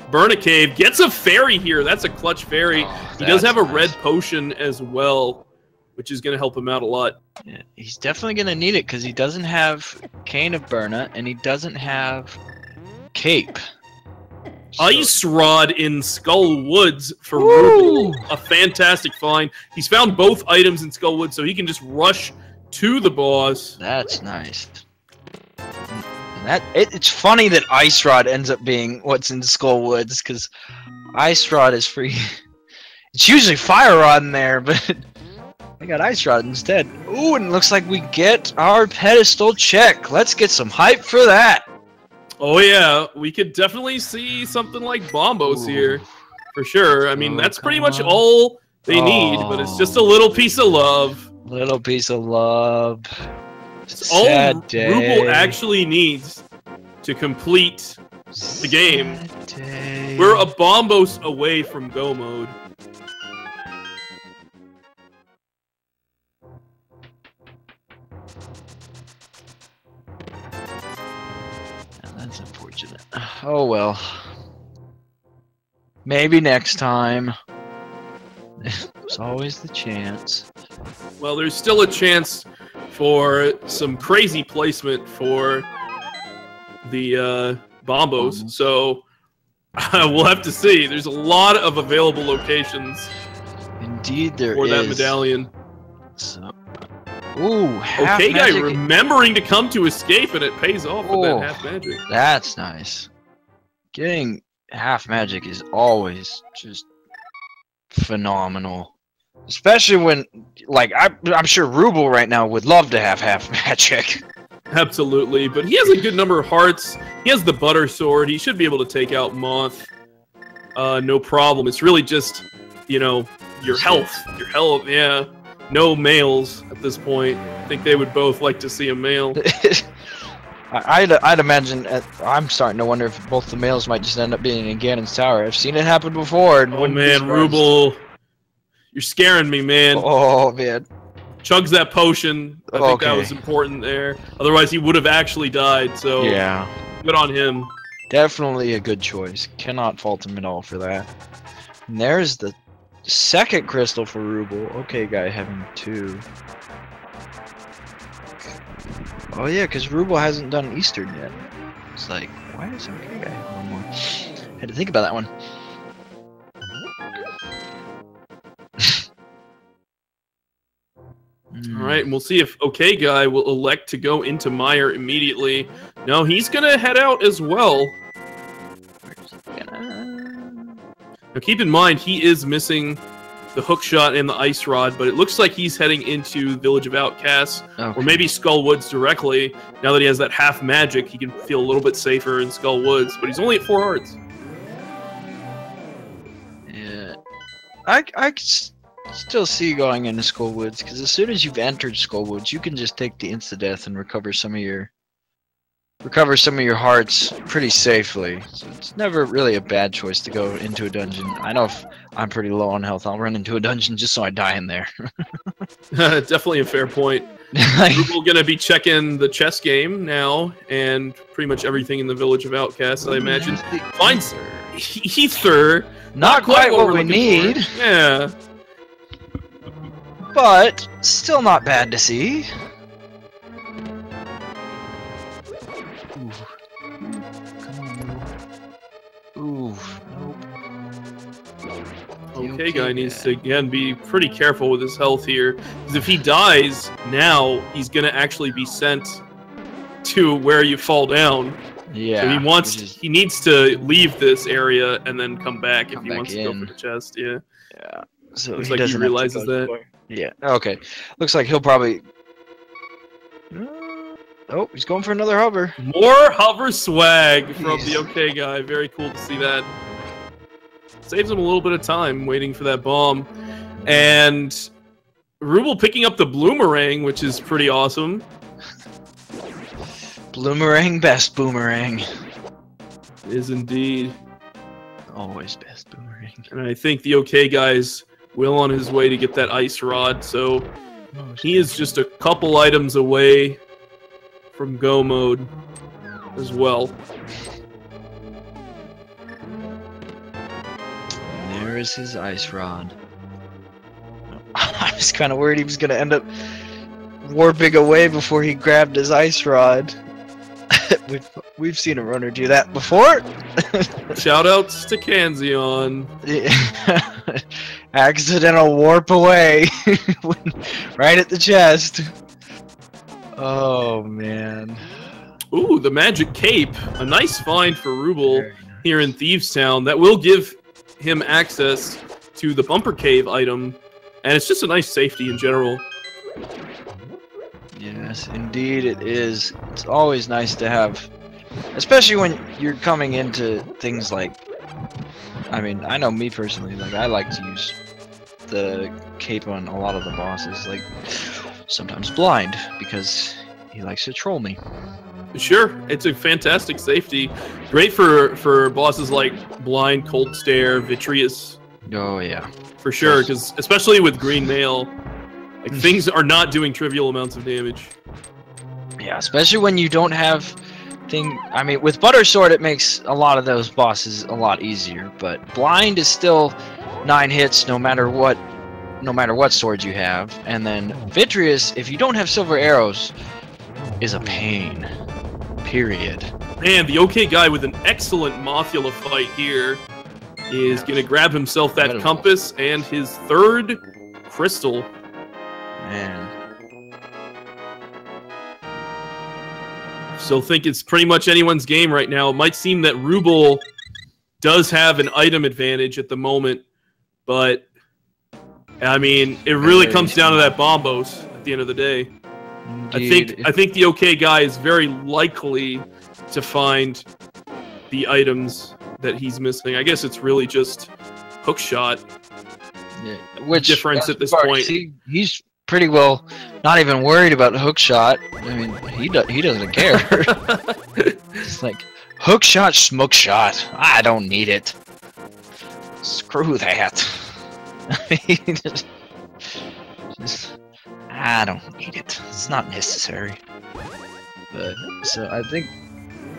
Burn a Cave. Gets a fairy here. That's a clutch fairy. He does have a red potion as well, which is going to help him out a lot. Yeah, he's definitely going to need it because he doesn't have Cane of Burna and he doesn't have Cape. So. Ice Rod in Skull Woods for Ruble. A fantastic find. He's found both items in Skull Woods, so he can just rush to the boss. That's nice. It's funny that Ice Rod ends up being what's in Skull Woods, because Ice Rod is free. It's usually Fire Rod in there, but I got Ice Rod instead. Ooh, and it looks like we get our pedestal check. Let's get some hype for that. Oh yeah, we could definitely see something like Bombos here, for sure. I mean, that's pretty much all they need, but it's just a little piece of love. Little piece of love. It's all Ruble actually needs to complete the game. We're a Bombos away from Go mode. That's unfortunate. Oh well. Maybe next time. There's always the chance. Well, there's still a chance for some crazy placement for the Bombos, so we'll have to see. There's a lot of available locations. Indeed, there for is. that medallion. So, ooh, half OK guy magic. remembering to come to escape, and it pays off with that half magic. That's nice. Getting half magic is always just phenomenal. Especially when, like, I'm sure Ruble right now would love to have half magic. Absolutely, but he has a good number of hearts. He has the butter sword. He should be able to take out Moth. No problem. It's really just, you know, your health. Your health, yeah. No males at this point. I think they would both like to see a male. I'd imagine. I'm starting to wonder if both the males might just end up being in Ganon's tower. I've seen it happen before. And oh man, Ruble, you're scaring me, man. Oh man. Chugs that potion. I think that was important there. Otherwise, he would have actually died. So yeah, good on him. Definitely a good choice. Cannot fault him at all for that. And there's the second crystal for Ruble. Okay, guy having 2. Oh yeah, because Ruble hasn't done Eastern yet. It's like, why is okay guy have 1 more? Had to think about that one. All right, and we'll see if Okay Guy will elect to go into Meyer immediately. No, he's gonna head out as well. Now keep in mind, he is missing the hook shot and the ice rod, but it looks like he's heading into Village of Outcasts, or maybe Skull Woods directly. Now that he has that half magic, he can feel a little bit safer in Skull Woods, but he's only at 4 hearts. Yeah, I still see going into Skull Woods, because as soon as you've entered Skull Woods, you can just take the insta-death and recover some of your hearts pretty safely. So it's never really a bad choice to go into a dungeon. I know if I'm pretty low on health, I'll run into a dungeon just so I die in there. Definitely a fair point. We're gonna be checking the chess game now, and pretty much everything in the Village of Outcasts, I imagine. Finds Ether. Not quite what we need. Yeah. But still not bad to see. Ooh. Come on. Ooh. Nope. Okay, guy needs to again be pretty careful with his health here, because if he dies now, he's gonna actually be sent to where you fall down. Yeah. So he needs to leave this area and then come back if he wants to go for the chest. Yeah. Yeah. So looks like he realizes that. Yeah. Okay. Looks like he'll probably. Oh, he's going for another hover. More hover swag from the Okay Guy. Very cool to see that. Saves him a little bit of time waiting for that bomb. And Ruble picking up the Bloomerang, which is pretty awesome. Bloomerang, best boomerang. It is indeed. Always best boomerang. And I think the Okay Guy's well on his way to get that ice rod, so he is just a couple items away from go mode as well. There is his ice rod. I was kind of worried he was going to end up warping away before he grabbed his ice rod. We've seen a runner do that before. Shoutouts to Kanzion. Yeah. Accidental warp away right at the chest. Oh man. Ooh, the magic cape. A nice find for Ruble here in Thieves Town. That will give him access to the bumper cave item, and it's just a nice safety in general. Yes, indeed it is. It's always nice to have, especially when you're coming into things like, I mean, I know me personally, like I like to use the cape on a lot of the bosses, like sometimes Blind, because he likes to troll me. Sure, it's a fantastic safety. Great for bosses like Blind, Cold Stare, Vitreous. Oh yeah. For sure, because especially with Green Mail, like things are not doing trivial amounts of damage. Yeah, especially when you don't have I mean, with Butter Sword it makes a lot of those bosses a lot easier, but Blind is still 9 hits no matter what sword you have, and then Vitreous, if you don't have silver arrows, is a pain. Period. Man, the Okay Guy with an excellent Mothula fight here is gonna grab himself that compass and his 3rd crystal. Man. Still think it's pretty much anyone's game right now. It might seem that Ruble does have an item advantage at the moment, but I mean, it really comes down to that Bombos at the end of the day. Indeed. I think the Okay Guy is very likely to find the items that he's missing. I guess it's really just hook shot. Yeah, which difference at this point. He's pretty well not even worried about hook shot. I mean, he doesn't care. It's like hook shot, smoke shot. I don't need it. Screw that. I don't need it. It's not necessary. But so I think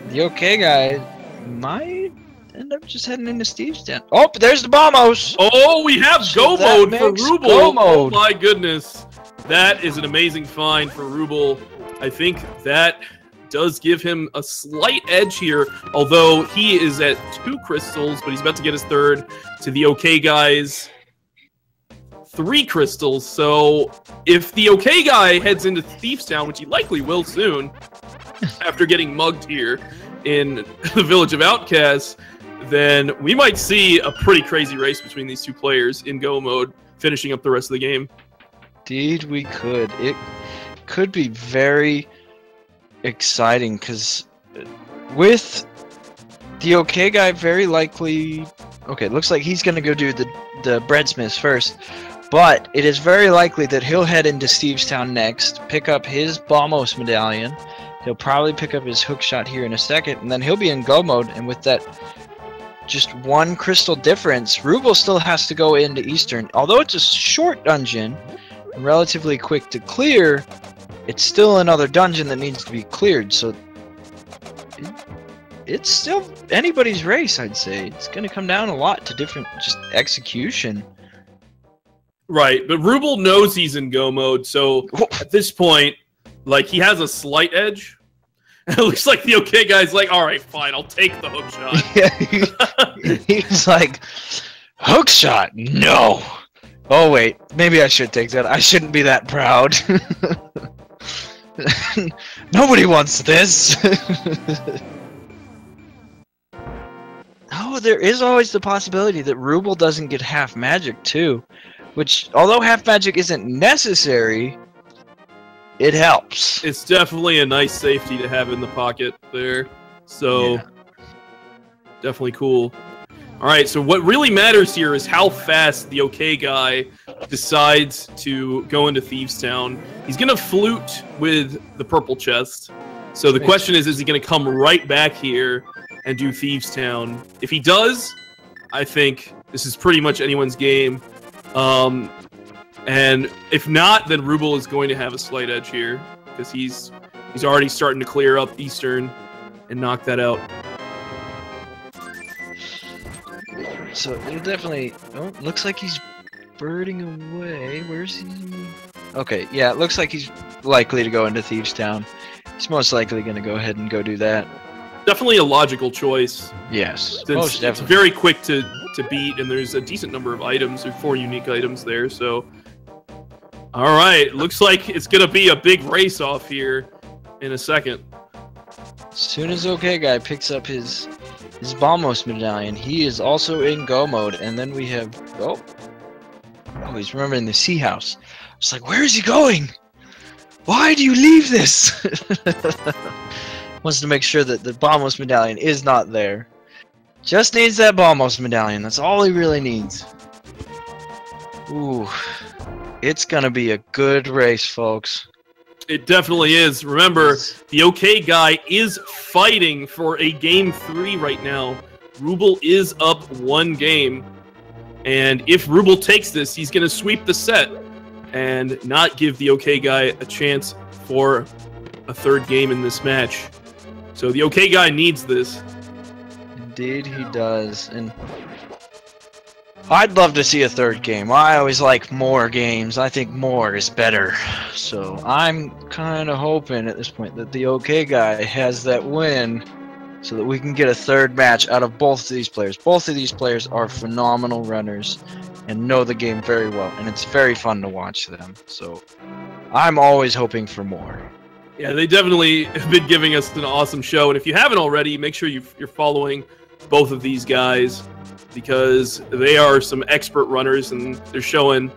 the Okay Guy might end up just heading into Steve's den. Oh, there's the Bombos! Oh, we have So go mode that for makes Ruble. go mode. Oh my goodness. That is an amazing find for Ruble. I think that does give him a slight edge here, although he is at 2 crystals, but he's about to get his third to the ALTTP 3 crystals. So if the ALTTP heads into Thieves Town, which he likely will soon, after getting mugged here in the Village of Outcasts, then we might see a pretty crazy race between these two players in go mode, finishing up the rest of the game. Indeed, we could. It could be very exciting because with the ALTTP very likely. Okay, it looks like he's gonna go do the breadsmiths first, but it is very likely that he'll head into Steve's Town next, pick up his Bombos medallion. He'll probably pick up his hookshot here in a second, and then he'll be in go mode. And with that just 1 crystal difference, Ruble still has to go into Eastern. Although it's a short dungeon, and relatively quick to clear, it's still another dungeon that needs to be cleared. So it's still anybody's race, I'd say. It's going to come down a lot to different just execution. Right, but Ruble knows he's in go mode, so at this point, like, he has a slight edge. It looks like the ALTTP's like, all right, fine, I'll take the hookshot. Yeah, he's like, hookshot? No. Oh wait, maybe I should take that. I shouldn't be that proud. Nobody wants this. Oh, there is always the possibility that Ruble doesn't get half magic too, which, although half magic isn't necessary, it helps. It's definitely a nice safety to have in the pocket there. So, yeah. Definitely cool. All right, so what really matters here is how fast the ALTTP decides to go into Thieves Town. He's going to flute with the purple chest. So the question is he going to come right back here and do Thieves Town? If he does, I think this is pretty much anyone's game. And if not, then Ruble is going to have a slight edge here because he's already starting to clear up Eastern and knock that out. So it'll definitely. Oh, looks like he's birding away. Where's he? Okay, yeah, it looks like he's likely to go into Thieves Town. He's most likely going to go ahead and go do that. Definitely a logical choice. Yes, Since it's very quick to beat, and there's a decent number of items. There's 4 unique items there, so. All right, looks like it's going to be a big race off here in a second. As soon as ALTTP picks up his Bombos medallion, he is also in go mode, and then we have oh, he's remembering the sea house. It's like, where is he going? Why do you leave this? Wants to make sure that the Bombos medallion is not there. Just needs that Bombos medallion. That's all he really needs. Ooh, it's gonna be a good race, folks. It definitely is. Remember, the ALTTP is fighting for a game 3 right now. Ruble is up 1 game. And if Ruble takes this, he's going to sweep the set and not give the ALTTP a chance for a 3rd game in this match. So the ALTTP needs this. Indeed he does. And I'd love to see a 3rd game. I always like more games. I think more is better. So I'm kind of hoping at this point that the ALTTP has that win so that we can get a 3rd match out of both of these players. Both of these players are phenomenal runners and know the game very well, and it's very fun to watch them. So I'm always hoping for more. Yeah, they definitely have been giving us an awesome show. And if you haven't already, make sure you're following both of these guys, because they are some expert runners and they're showing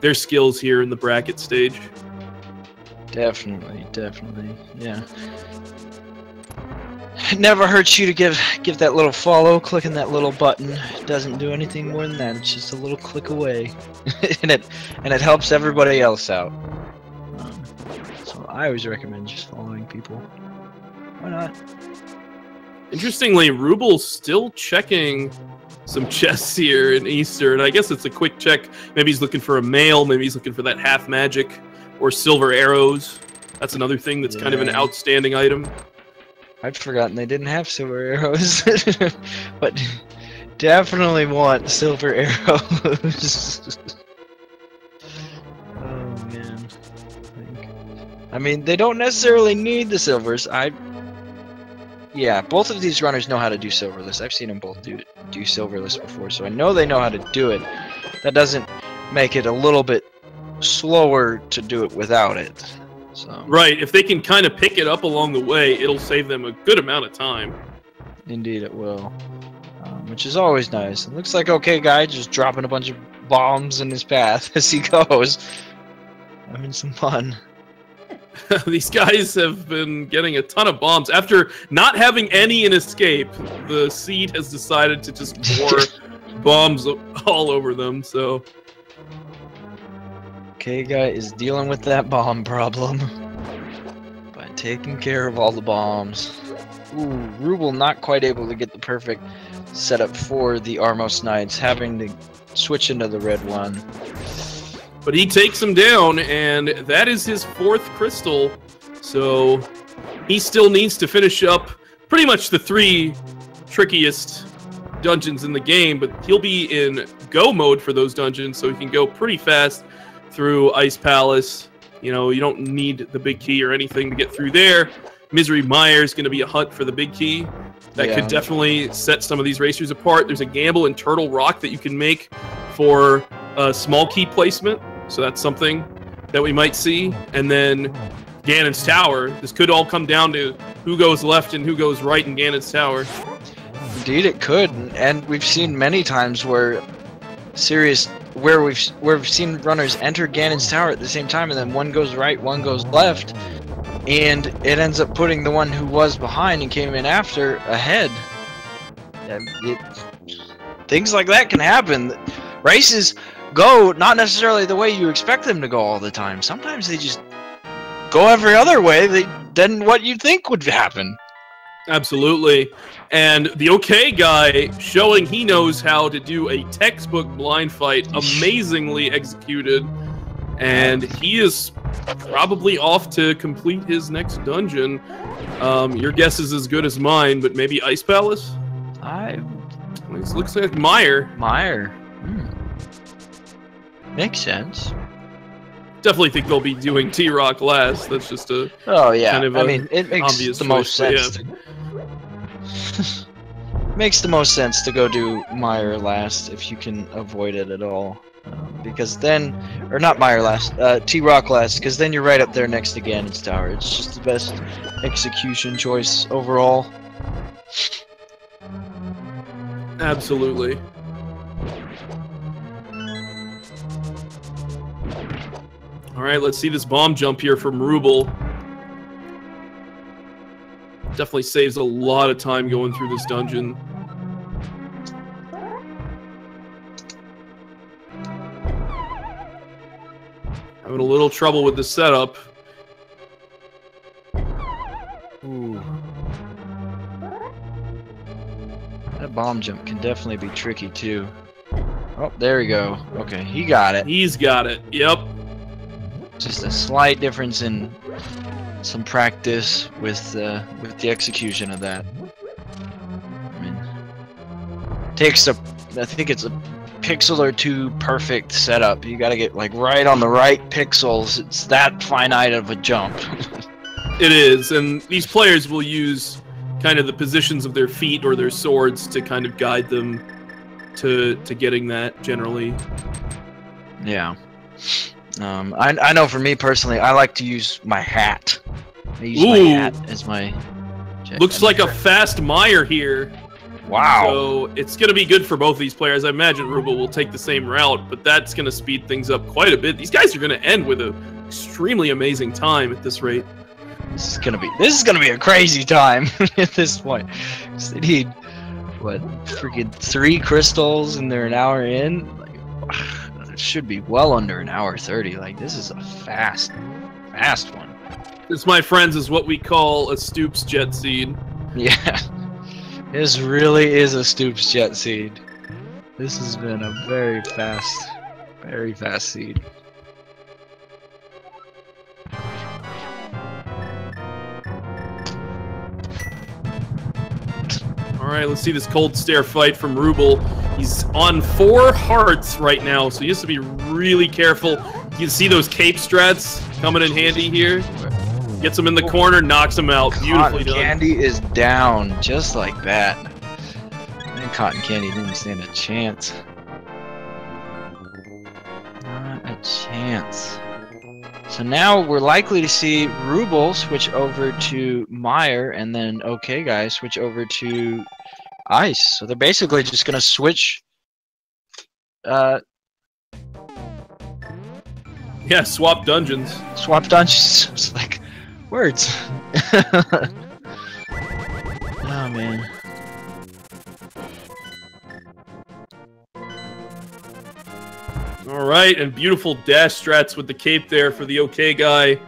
their skills here in the bracket stage. Definitely, yeah. It never hurts you to give that little follow. Clicking that little button doesn't do anything more than that. It's just a little click away, and it helps everybody else out. So I always recommend just following people. Why not? Interestingly, Ruble's still checking some chests here in Eastern. I guess it's a quick check. Maybe he's looking for a mail. Maybe he's looking for that half magic or silver arrows. That's another thing that's kind of an outstanding item. I'd forgotten they didn't have silver arrows, but definitely want silver arrows. Oh man. I mean, they don't necessarily need the silvers. Yeah, both of these runners know how to do silverless. I've seen them both do silverless before, so I know they know how to do it. That doesn't make it a little bit slower to do it without it. So. Right, if they can kind of pick it up along the way, it'll save them a good amount of time. Indeed it will. Which is always nice. It looks like ALTTP just dropping a bunch of bombs in his path as he goes. Having some fun. These guys have been getting a ton of bombs. After not having any in escape, the seed has decided to just pour bombs all over them, so... ALTTP is dealing with that bomb problem by taking care of all the bombs. Ooh, Ruble not quite able to get the perfect setup for the Armos Knights, having to switch into the red one. But he takes him down, and that is his 4th crystal. So he still needs to finish up pretty much the 3 trickiest dungeons in the game, but he'll be in go mode for those dungeons, so he can go pretty fast through Ice Palace. You know, you don't need the big key or anything to get through there. Misery Mire is going to be a hunt for the big key. That could definitely set some of these racers apart. There's a gamble in Turtle Rock that you can make for a small key placement. So that's something that we might see. And then Ganon's Tower. This could all come down to who goes left and who goes right in Ganon's Tower. Indeed, it could. And we've seen many times where we've seen runners enter Ganon's Tower at the same time, and then one goes right, one goes left, and it ends up putting the one who was behind and came in after ahead. Things like that can happen. Races go not necessarily the way you expect them to go all the time. Sometimes they just go every other way than what you think would happen. Absolutely. And the TheOkayGuy showing he knows how to do a textbook blind fight, amazingly executed. And he is probably off to complete his next dungeon. Your guess is as good as mine, but maybe Ice Palace? It looks like Mire. Makes sense. Definitely think they'll be doing T-Rock last. That's just a kind of it makes the most sense. Makes the most sense to go do Mire last if you can avoid it at all, because then, or not Mire last, T-Rock last, because then you're right up there next to Ganon's Tower. It's just the best execution choice overall. Absolutely. Alright, let's see this bomb jump here from Ruble. Definitely saves a lot of time going through this dungeon. Having a little trouble with the setup. Ooh. That bomb jump can definitely be tricky too. Oh, there we go. Okay, he got it. He's got it. Yep. Just a slight difference in some practice with the execution of that. I mean, I think it's a pixel or 2 perfect setup. You got to get like right on the right pixels. It's that finite of a jump. It is, and these players will use kind of the positions of their feet or their swords to kind of guide them to getting that generally. Yeah. I know for me personally, I like to use my hat. I use my hat as my... Looks like a fast Mire here. Wow. So it's going to be good for both these players. I imagine Ruble will take the same route, but that's going to speed things up quite a bit. These guys are going to end with an extremely amazing time at this rate. This is gonna be a crazy time at this point. They need what, freaking 3 crystals and they're an hour in? Like, it should be well under an hour 30. Like, this is a fast one. This, my friends, is what we call a Stoops jet seed. Yeah. This really is a Stoops jet seed. This has been a very fast seed. right, let's see this cold stare fight from Ruble. He's on 4 hearts right now, so he has to be really careful. You can see those cape strats coming in handy here. Gets him in the corner, knocks him out. Beautifully done. Candy is down, just like that. And Cotton Candy didn't stand a chance. Not a chance. So now we're likely to see Ruble switch over to Meyer, and then ALTTTP switch over to Ice. So they're basically just gonna switch. Yeah, swap dungeons. Swap dungeons. It's like words. Oh man. All right, and beautiful dash strats with the cape there for the ALTTTP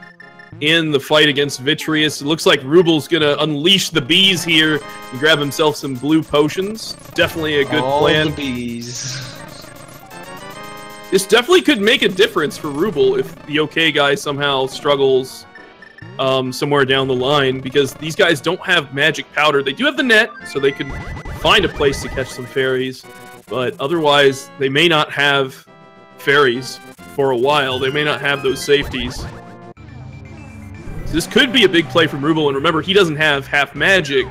in the fight against Vitreous. It looks like Ruble's gonna unleash the bees here and grab himself some blue potions. Definitely a good plan. All the bees. This definitely could make a difference for Ruble if the ALTTTP somehow struggles somewhere down the line, because these guys don't have magic powder. They do have the net, so they could find a place to catch some fairies, but otherwise they may not have fairies for a while. They may not have those safeties. So this could be a big play from Ruble, and remember, he doesn't have half magic,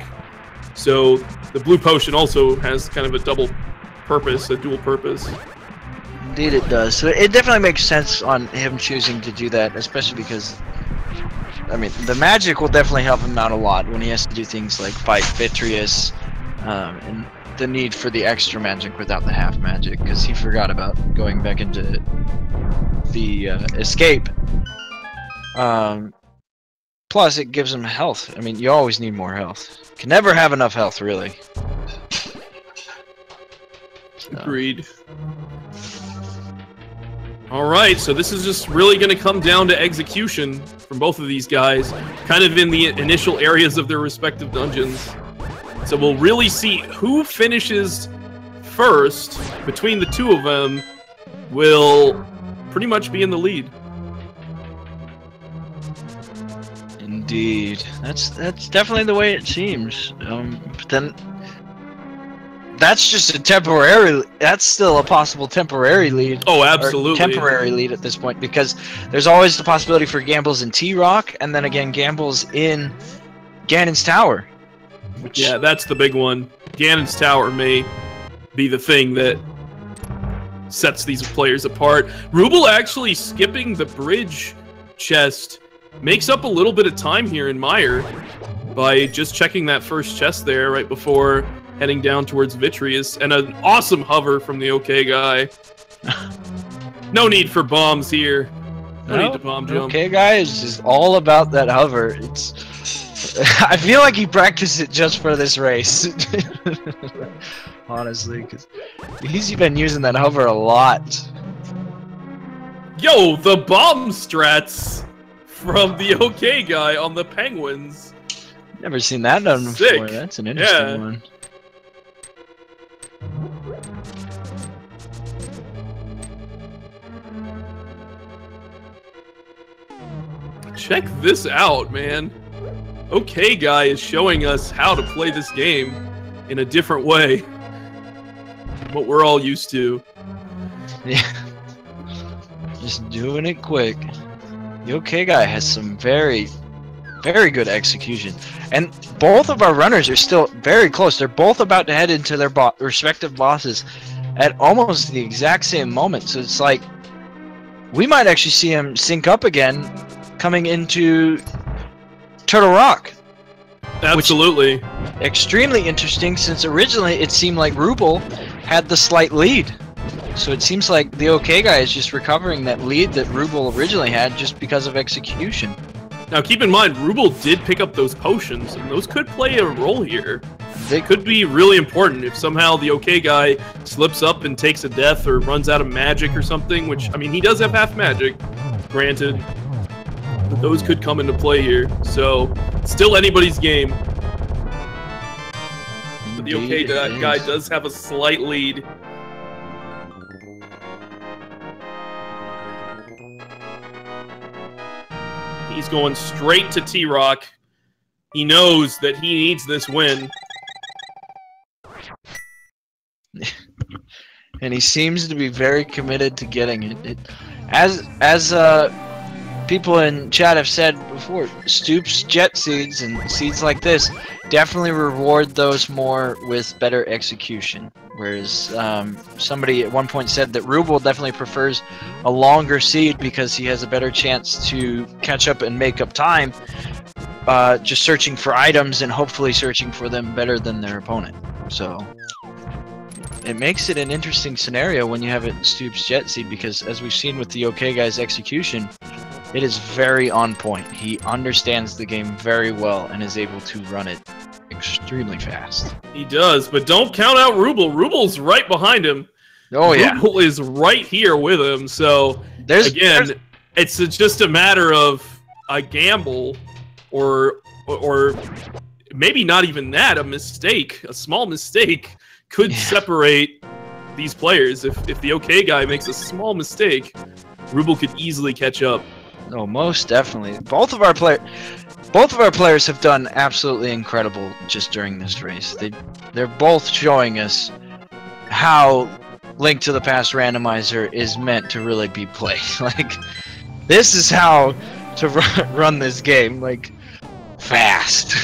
so the blue potion also has kind of a double purpose, a dual purpose. Indeed it does. So it definitely makes sense on him choosing to do that, especially because, I mean, the magic will definitely help him out a lot when he has to do things like fight Vitreous, and the need for the extra magic without the half magic, because he forgot about going back into the escape. Plus, it gives him health. I mean, you always need more health. You can never have enough health, really. So. Agreed. Alright, so this is just really going to come down to execution from both of these guys, kind of in the initial areas of their respective dungeons. So we'll really see who finishes first between the two of them will pretty much be in the lead. Indeed. That's definitely the way it seems. But then that's just a temporary. That's still a possible temporary lead. Oh, absolutely. Temporary lead at this point, because there's always the possibility for gambles in T-Rock, and then again gambles in Ganon's Tower. Which... Yeah, that's the big one. Ganon's Tower may be the thing that sets these players apart. Ruble actually skipping the bridge chest makes up a little bit of time here in Meyer by just checking that first chest there right before heading down towards Vitreous, and an awesome hover from the ALTTTP. No need for bombs here. No need to bomb jump. ALTTTP is just all about that hover. It's. I feel like he practiced it just for this race. Honestly, because he's been using that hover a lot. Yo, the bomb strats from the ALTTTP on the penguins. Never seen that done before. That's an interesting one. Check this out, man. ALTTTP is showing us how to play this game in a different way. What we're all used to. Yeah. Just doing it quick. The ALTTTP has some very, very good execution. And both of our runners are still very close. They're both about to head into their respective bosses at almost the exact same moment. So it's like, we might actually see him sync up again coming into Turtle Rock. Absolutely. Extremely interesting, since originally it seemed like Ruble had the slight lead. So it seems like the ALTTTP is just recovering that lead that Ruble originally had just because of execution. Now keep in mind, Ruble did pick up those potions, and those could play a role here. They could be really important if somehow the ALTTTP slips up and takes a death or runs out of magic or something, which, I mean, he does have half magic, granted. But those could come into play here. So, still anybody's game. But the ALTTTP does have a slight lead. He's going straight to T-Rock. He knows that he needs this win. And he seems to be very committed to getting it. As people in chat have said before, Stoops jet seeds and seeds like this definitely reward those more with better execution. Whereas somebody at one point said that Ruble definitely prefers a longer seed because he has a better chance to catch up and make up time, just searching for items and hopefully searching for them better than their opponent. So it makes it an interesting scenario when you have it Stoops jet seed, because as we've seen with the OK Guy's execution, it is very on point. He understands the game very well and is able to run it extremely fast. He does, but don't count out Ruble. Ruble's right behind him. Oh yeah. Ruble is right here with him. So it's just a matter of a gamble, or maybe not even that, a mistake, a small mistake could separate these players. If the OK Guy makes a small mistake, Ruble could easily catch up. Oh, most definitely. Both of our players have done absolutely incredible just during this race. They're both showing us how Link to the Past Randomizer is meant to really be played. Like, this is how to run this game, like, fast.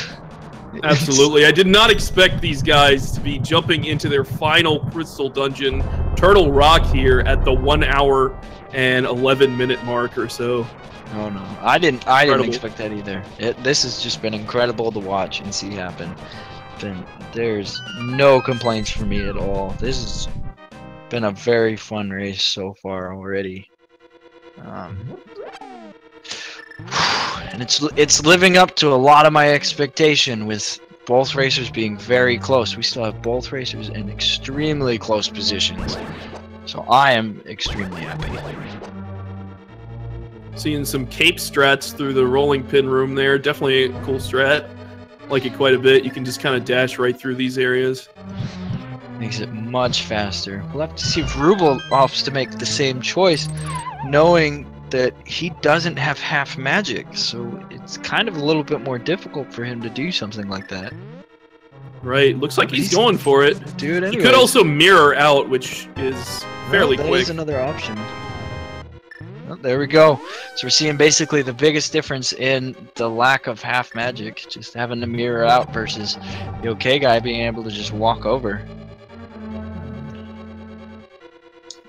Absolutely. I did not expect these guys to be jumping into their final crystal dungeon, Turtle Rock, here at the 1 hour and 11-minute mark or so. Oh no, I didn't expect that either. This has just been incredible to watch and see happen. There's no complaints for me at all. This has been a very fun race so far already. And it's living up to a lot of my expectation, with both racers being very close. We still have both racers in extremely close positions, so I am extremely happy. Seeing some cape strats through the rolling pin room there. Definitely a cool strat. Like it quite a bit. You can just kind of dash right through these areas. Makes it much faster. We'll have to see if Ruble opts to make the same choice, knowing that he doesn't have half magic, so it's kind of a little bit more difficult for him to do something like that. Right, looks like he's going for it. Dude, he could also mirror out, which is fairly quick. That is another option. Well, there we go. So we're seeing basically the biggest difference in the lack of half magic, just having to mirror out versus the OK Guy being able to just walk over.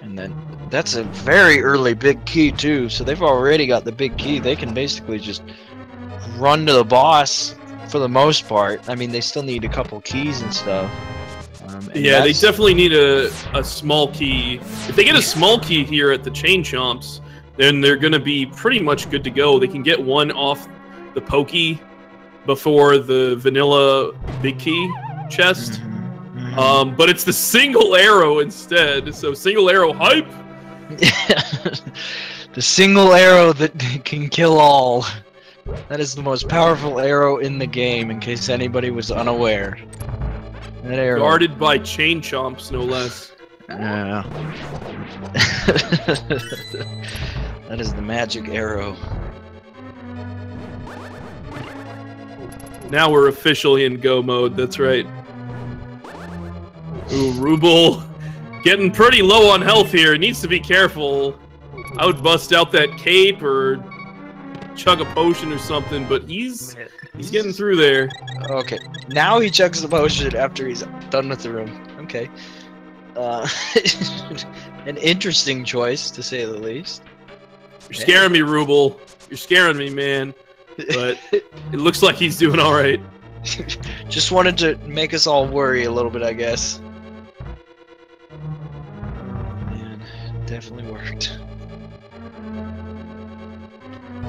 And then that's a very early big key too, so they've already got the big key. They can basically just run to the boss for the most part. I mean, they still need a couple keys and stuff. Yeah, they definitely need a small key. If they get a small key here at the Chain Chomps, then they're going to be pretty much good to go. They can get one off the Pokey before the vanilla big key chest. But it's the single arrow instead, so single arrow hype. The single arrow that can kill all. That is the most powerful arrow in the game, in case anybody was unaware. That arrow. Guarded by Chain Chomps, no less. Yeah. That is the magic arrow. Now we're officially in go mode, that's right. Ooh, Ruble getting pretty low on health here. Needs to be careful. I would bust out that cape or chug a potion or something, but he's getting through there. Okay, now he chugs the potion after he's done with the room. Okay. An interesting choice, to say the least. You're scaring me, Ruble. You're scaring me, man. But it looks like he's doing all right. Just wanted to make us all worry a little bit, I guess. Definitely worked.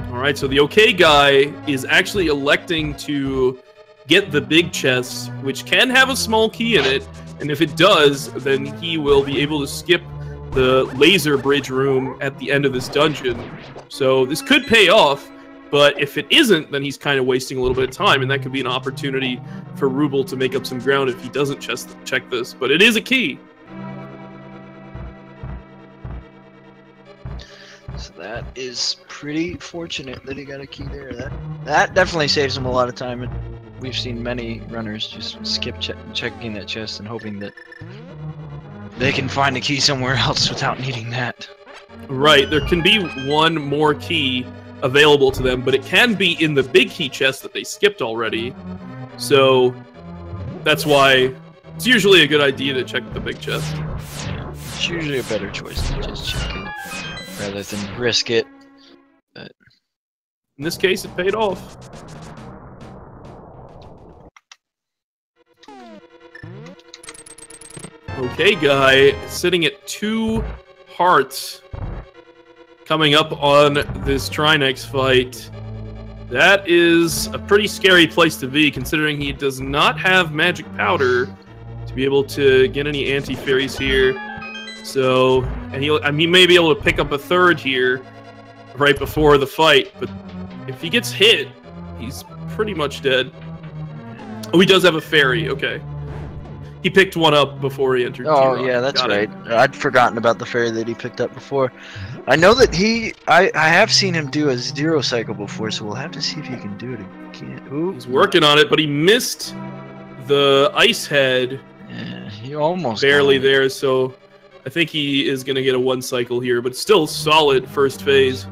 Alright, so the OK Guy is actually electing to get the big chest, which can have a small key in it, and if it does, then he will be able to skip the laser bridge room at the end of this dungeon. So this could pay off, but if it isn't, then he's kind of wasting a little bit of time, and that could be an opportunity for Ruble to make up some ground if he doesn't check this. But it is a key. So that is pretty fortunate that he got a key there. That definitely saves him a lot of time. We've seen many runners just skip checking that chest and hoping that they can find a key somewhere else without needing that. Right, there can be one more key available to them, but it can be in the big key chest that they skipped already. So that's why it's usually a good idea to check the big chest. Yeah, it's usually a better choice to just check it rather than risk it. But in this case, it paid off. Okay, guy, sitting at 2 hearts. Coming up on this Trinex fight. That is a pretty scary place to be, considering he does not have magic powder to be able to get any anti-fairies here. So, and he may be able to pick up a 3rd here right before the fight, but if he gets hit, he's pretty much dead. Oh, he does have a fairy, okay. He picked one up before he entered. Oh, yeah, that's right. I'd forgotten about the fairy that he picked up before. I know that I have seen him do a 0 cycle before, so we'll have to see if he can do it again. Ooh. He's working on it, but he missed the ice head. Yeah, he almost barely there, so I think he is going to get a 1 cycle here, but still solid first phase.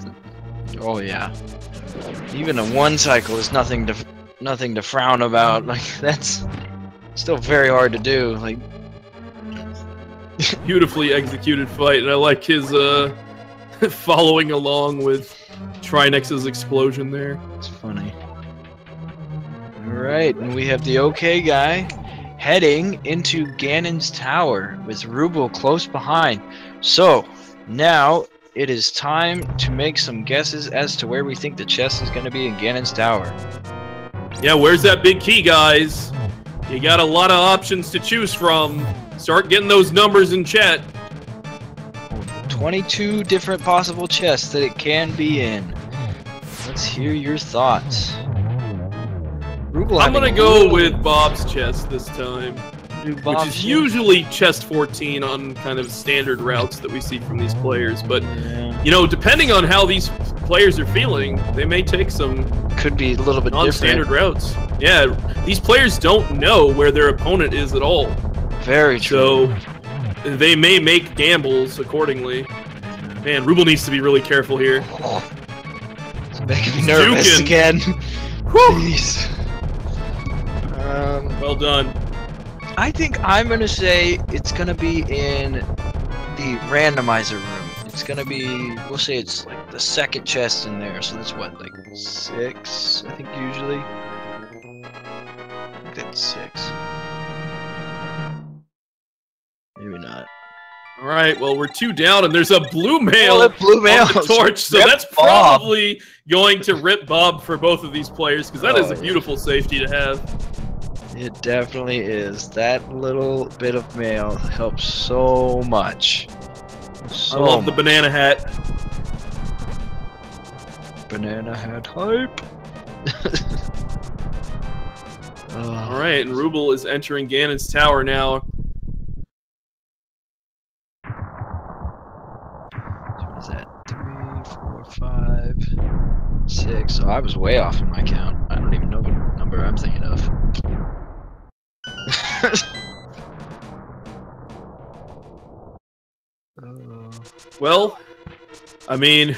Oh, yeah. Even a 1 cycle is nothing to frown about. Like, that's still very hard to do. Like, beautifully executed fight, and I like his following along with Trinex's explosion there. It's funny. Alright, and we have the okay guy heading into Ganon's tower with Ruble close behind. So, now it is time to make some guesses as to where we think the chest is going to be in Ganon's tower. Yeah, where's that big key, guys? You got a lot of options to choose from. Start getting those numbers in chat. 22 different possible chests that it can be in. Let's hear your thoughts. Ruble, I'm gonna go with Bob's chest this time, which is usually chest 14 on kind of standard routes that we see from these players. But you know, depending on how these players are feeling, they may take some could be a little bit non-standard routes. Yeah, these players don't know where their opponent is at all. Very true. So they may make gambles accordingly. Man, Ruble needs to be really careful here. It's making me nervous again. Please. Well done. I think I'm gonna say it's gonna be in the randomizer room. It's gonna be, we'll say it's like the 2nd chest in there. So that's what, like 6, I think usually. I think that's 6. Maybe not. All right, well, we're 2 down, and there's a blue mail, on the torch, so that's probably going to rip Bob for both of these players, because that is a beautiful safety to have. It definitely is. That little bit of mail helps so much. I love the banana hat. Banana hat hype. All right, and Ruble is entering Ganon's tower now. What is that? 3, 4, 5, 6. So I was way off in my count. I don't even know what number I'm thinking of. Well, I mean,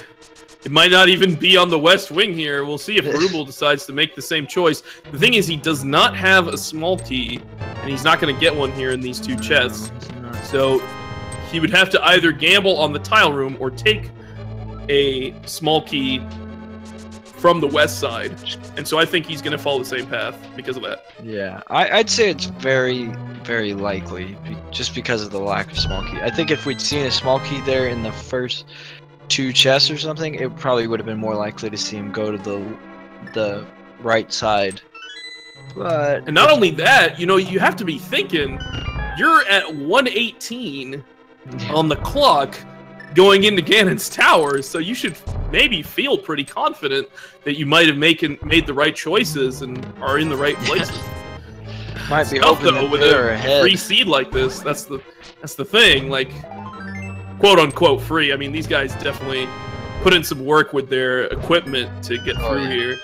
it might not even be on the west wing here. We'll see if Ruble decides to make the same choice. The thing is, he does not have a small key, and he's not going to get one here in these 2 chests. So he would have to either gamble on the tile room or take a small key from the west side. And so I think he's going to follow the same path because of that. Yeah, I'd say it's very, very likely, just because of the lack of small key. I think if we'd seen a small key there in the first 2 chests or something, it probably would have been more likely to see him go to the right side. But and not only that, you know, you have to be thinking, you're at 118 on the clock going into Ganon's tower, so you should maybe feel pretty confident that you might have made the right choices and are in the right places. Might be hoping though, with a free seed like this. That's the thing. Like, quote unquote free. I mean, these guys definitely put in some work with their equipment to get through here.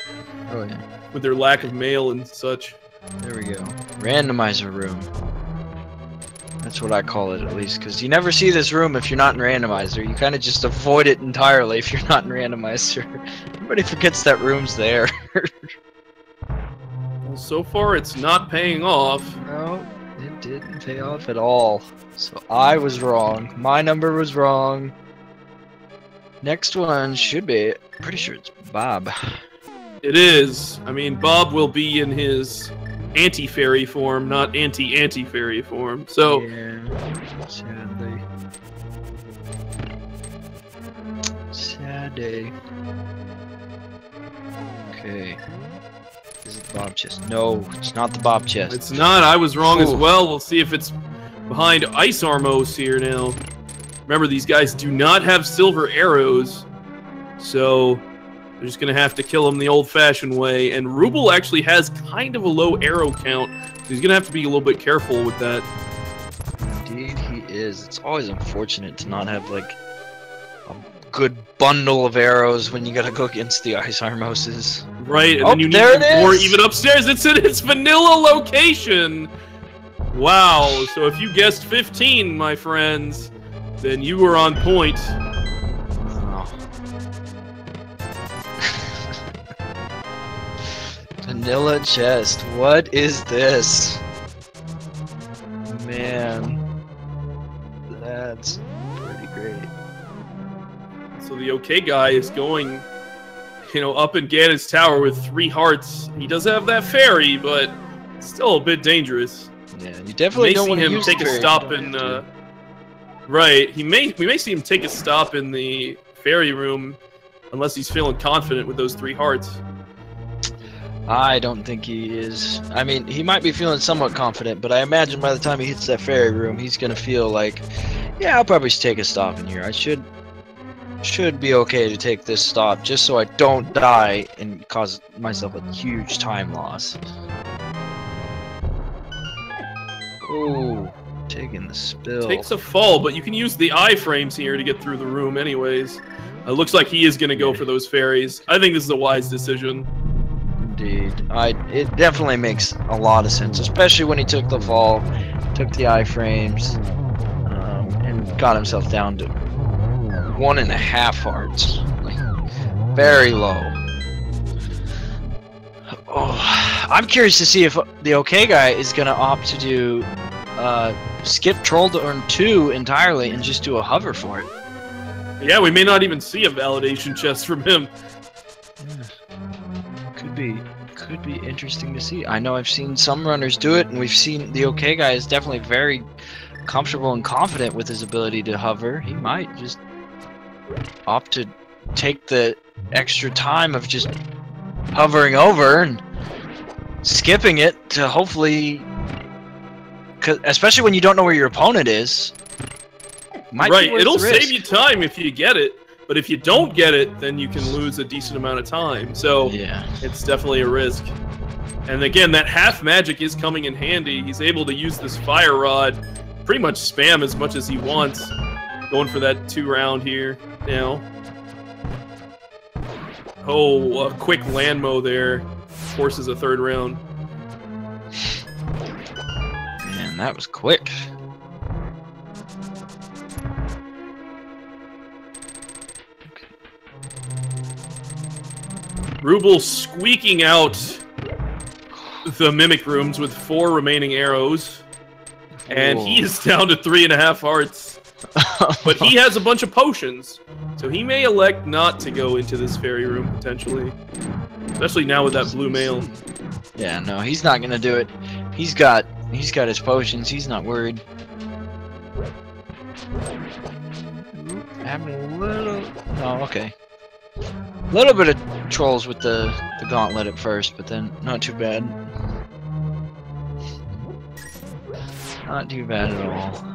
Oh yeah. With their lack of mail and such. There we go. Randomizer room. That's what I call it, at least, because you never see this room if you're not in Randomizer. You kind of just avoid it entirely if you're not in Randomizer. Everybody forgets that room's there. Well, so far it's not paying off. No, it didn't pay off at all. So I was wrong. My number was wrong. Next one should be, pretty sure it's Bob. It is. I mean, Bob will be in his anti-fairy form, not anti-anti-fairy form. So, yeah, sadly. Sad day. Okay. Is it Bob chest? No, it's not the Bob chest. it's not. I was wrong as Ooh. well. We'll see if it's behind Ice Armos here now. Remember, these guys do not have silver arrows, so they're just going to have to kill him the old-fashioned way. And Ruble actually has kind of a low arrow count, so he's going to have to be a little bit careful with that. Indeed he is. It's always unfortunate to not have, like, a good bundle of arrows when you gotta go against the Ice Armoses. Right, and Oh, then you there need it more is! even upstairs. It's in its vanilla location! Wow, so if you guessed 15, my friends, then you were on point. Oh. Vanilla chest. What is this? Man. That's pretty great. So the okay guy is going, you know, up in Ganon's tower with 3 hearts. He does have that fairy, but it's still a bit dangerous. Yeah, you definitely don't want to use take a stop in. Right, we may see him take a stop in the fairy room, unless he's feeling confident with those 3 hearts. I don't think he is. I mean, he might be feeling somewhat confident, but I imagine by the time he hits that fairy room, he's gonna feel like, yeah, I'll probably take a stop in here. I should be okay to take this stop, just so I don't die and cause myself a huge time loss. Oh, taking the spill. Takes a fall, but you can use the iframes here to get through the room anyways. It looks like he is going to go for those fairies. I think this is a wise decision. Indeed. It definitely makes a lot of sense, especially when he took the fall, took the iframes, and got himself down to 1.5 hearts. Like, very low. Oh, I'm curious to see if the okay guy is going to opt to do skip Troll to earn 2 entirely and just do a hover for it. Yeah, we may not even see a validation chest from him. Yeah. Could be interesting to see. I know I've seen some runners do it, and we've seen the okay guy is definitely very comfortable and confident with his ability to hover. He might just opt to take the extra time of just hovering over and skipping it to hopefully, especially when you don't know where your opponent is. Right, it'll save you time if you get it, but if you don't get it, then you can lose a decent amount of time. So yeah, it's definitely a risk. And again, that half magic is coming in handy. He's able to use this fire rod, pretty much spam as much as he wants. Going for that 2-round here now. Oh, a quick land mow there. Forces a 3rd round. Man, that was quick. Ruble squeaking out the mimic rooms with 4 remaining arrows. And he is down to 3.5 hearts. But he has a bunch of potions. So he may elect not to go into this fairy room, potentially. Especially now with that blue mail. Yeah, no, he's not gonna do it. He's got his potions, he's not worried. Having a little... Oh, okay. A little bit of trolls with the gauntlet at first, but then not too bad. Not too bad at all.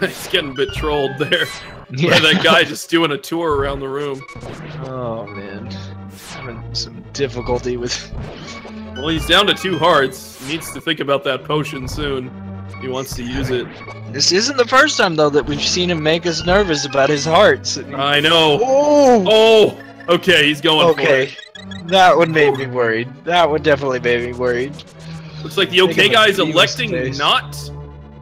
He's getting a bit trolled there. Yeah. By that guy just doing a tour around the room. Oh man, having some difficulty with. Well, he's down to 2 hearts. He needs to think about that potion soon. He wants to use it. This isn't the first time though that we've seen him make us nervous about his hearts. I know. Oh! Oh! Okay, he's going for it. That one made me worried. That one definitely made me worried. Looks like the OK guy is electing not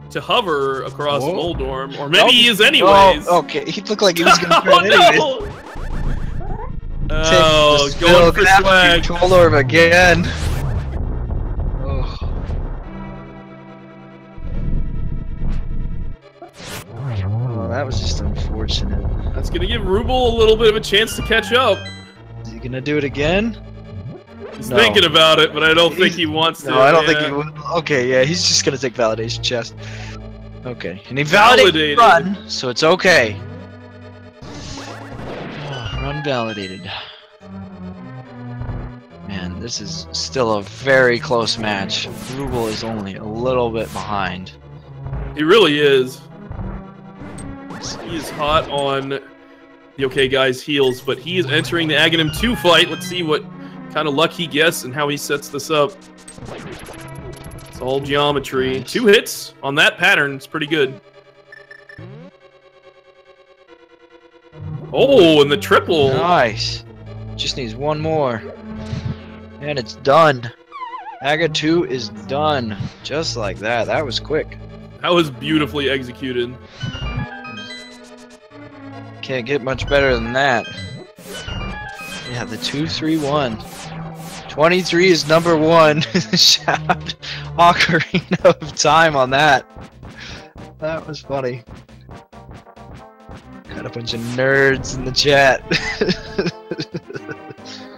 to hover across Moldorm, or maybe he is anyways. Oh, okay, he looked like he was gonna try anyways. Oh, going for swag. Control orb again. Oh, that was just unfortunate. That's gonna give Ruble a little bit of a chance to catch up. Is he gonna do it again? He's thinking about it, but I don't think he wants to. No, I don't think he would. Okay, yeah, he's just gonna take validation chest. Okay, and he validated run, so it's okay. Run validated. Man, this is still a very close match. Ruble is only a little bit behind. He really is. He is hot on the OK guy's heels, but he is entering the Aghanim 2 fight. Let's see what kind of luck he gets and how he sets this up. It's all geometry. Nice. 2 hits on that pattern. It's pretty good. Oh, and the triple. Nice. Just needs one more. And it's done. Aga 2 is done. Just like that. That was quick. That was beautifully executed. Can't get much better than that. Yeah, the 2-3-1. 23 is number 1. Shout Ocarina of Time on that. That was funny. Got a bunch of nerds in the chat.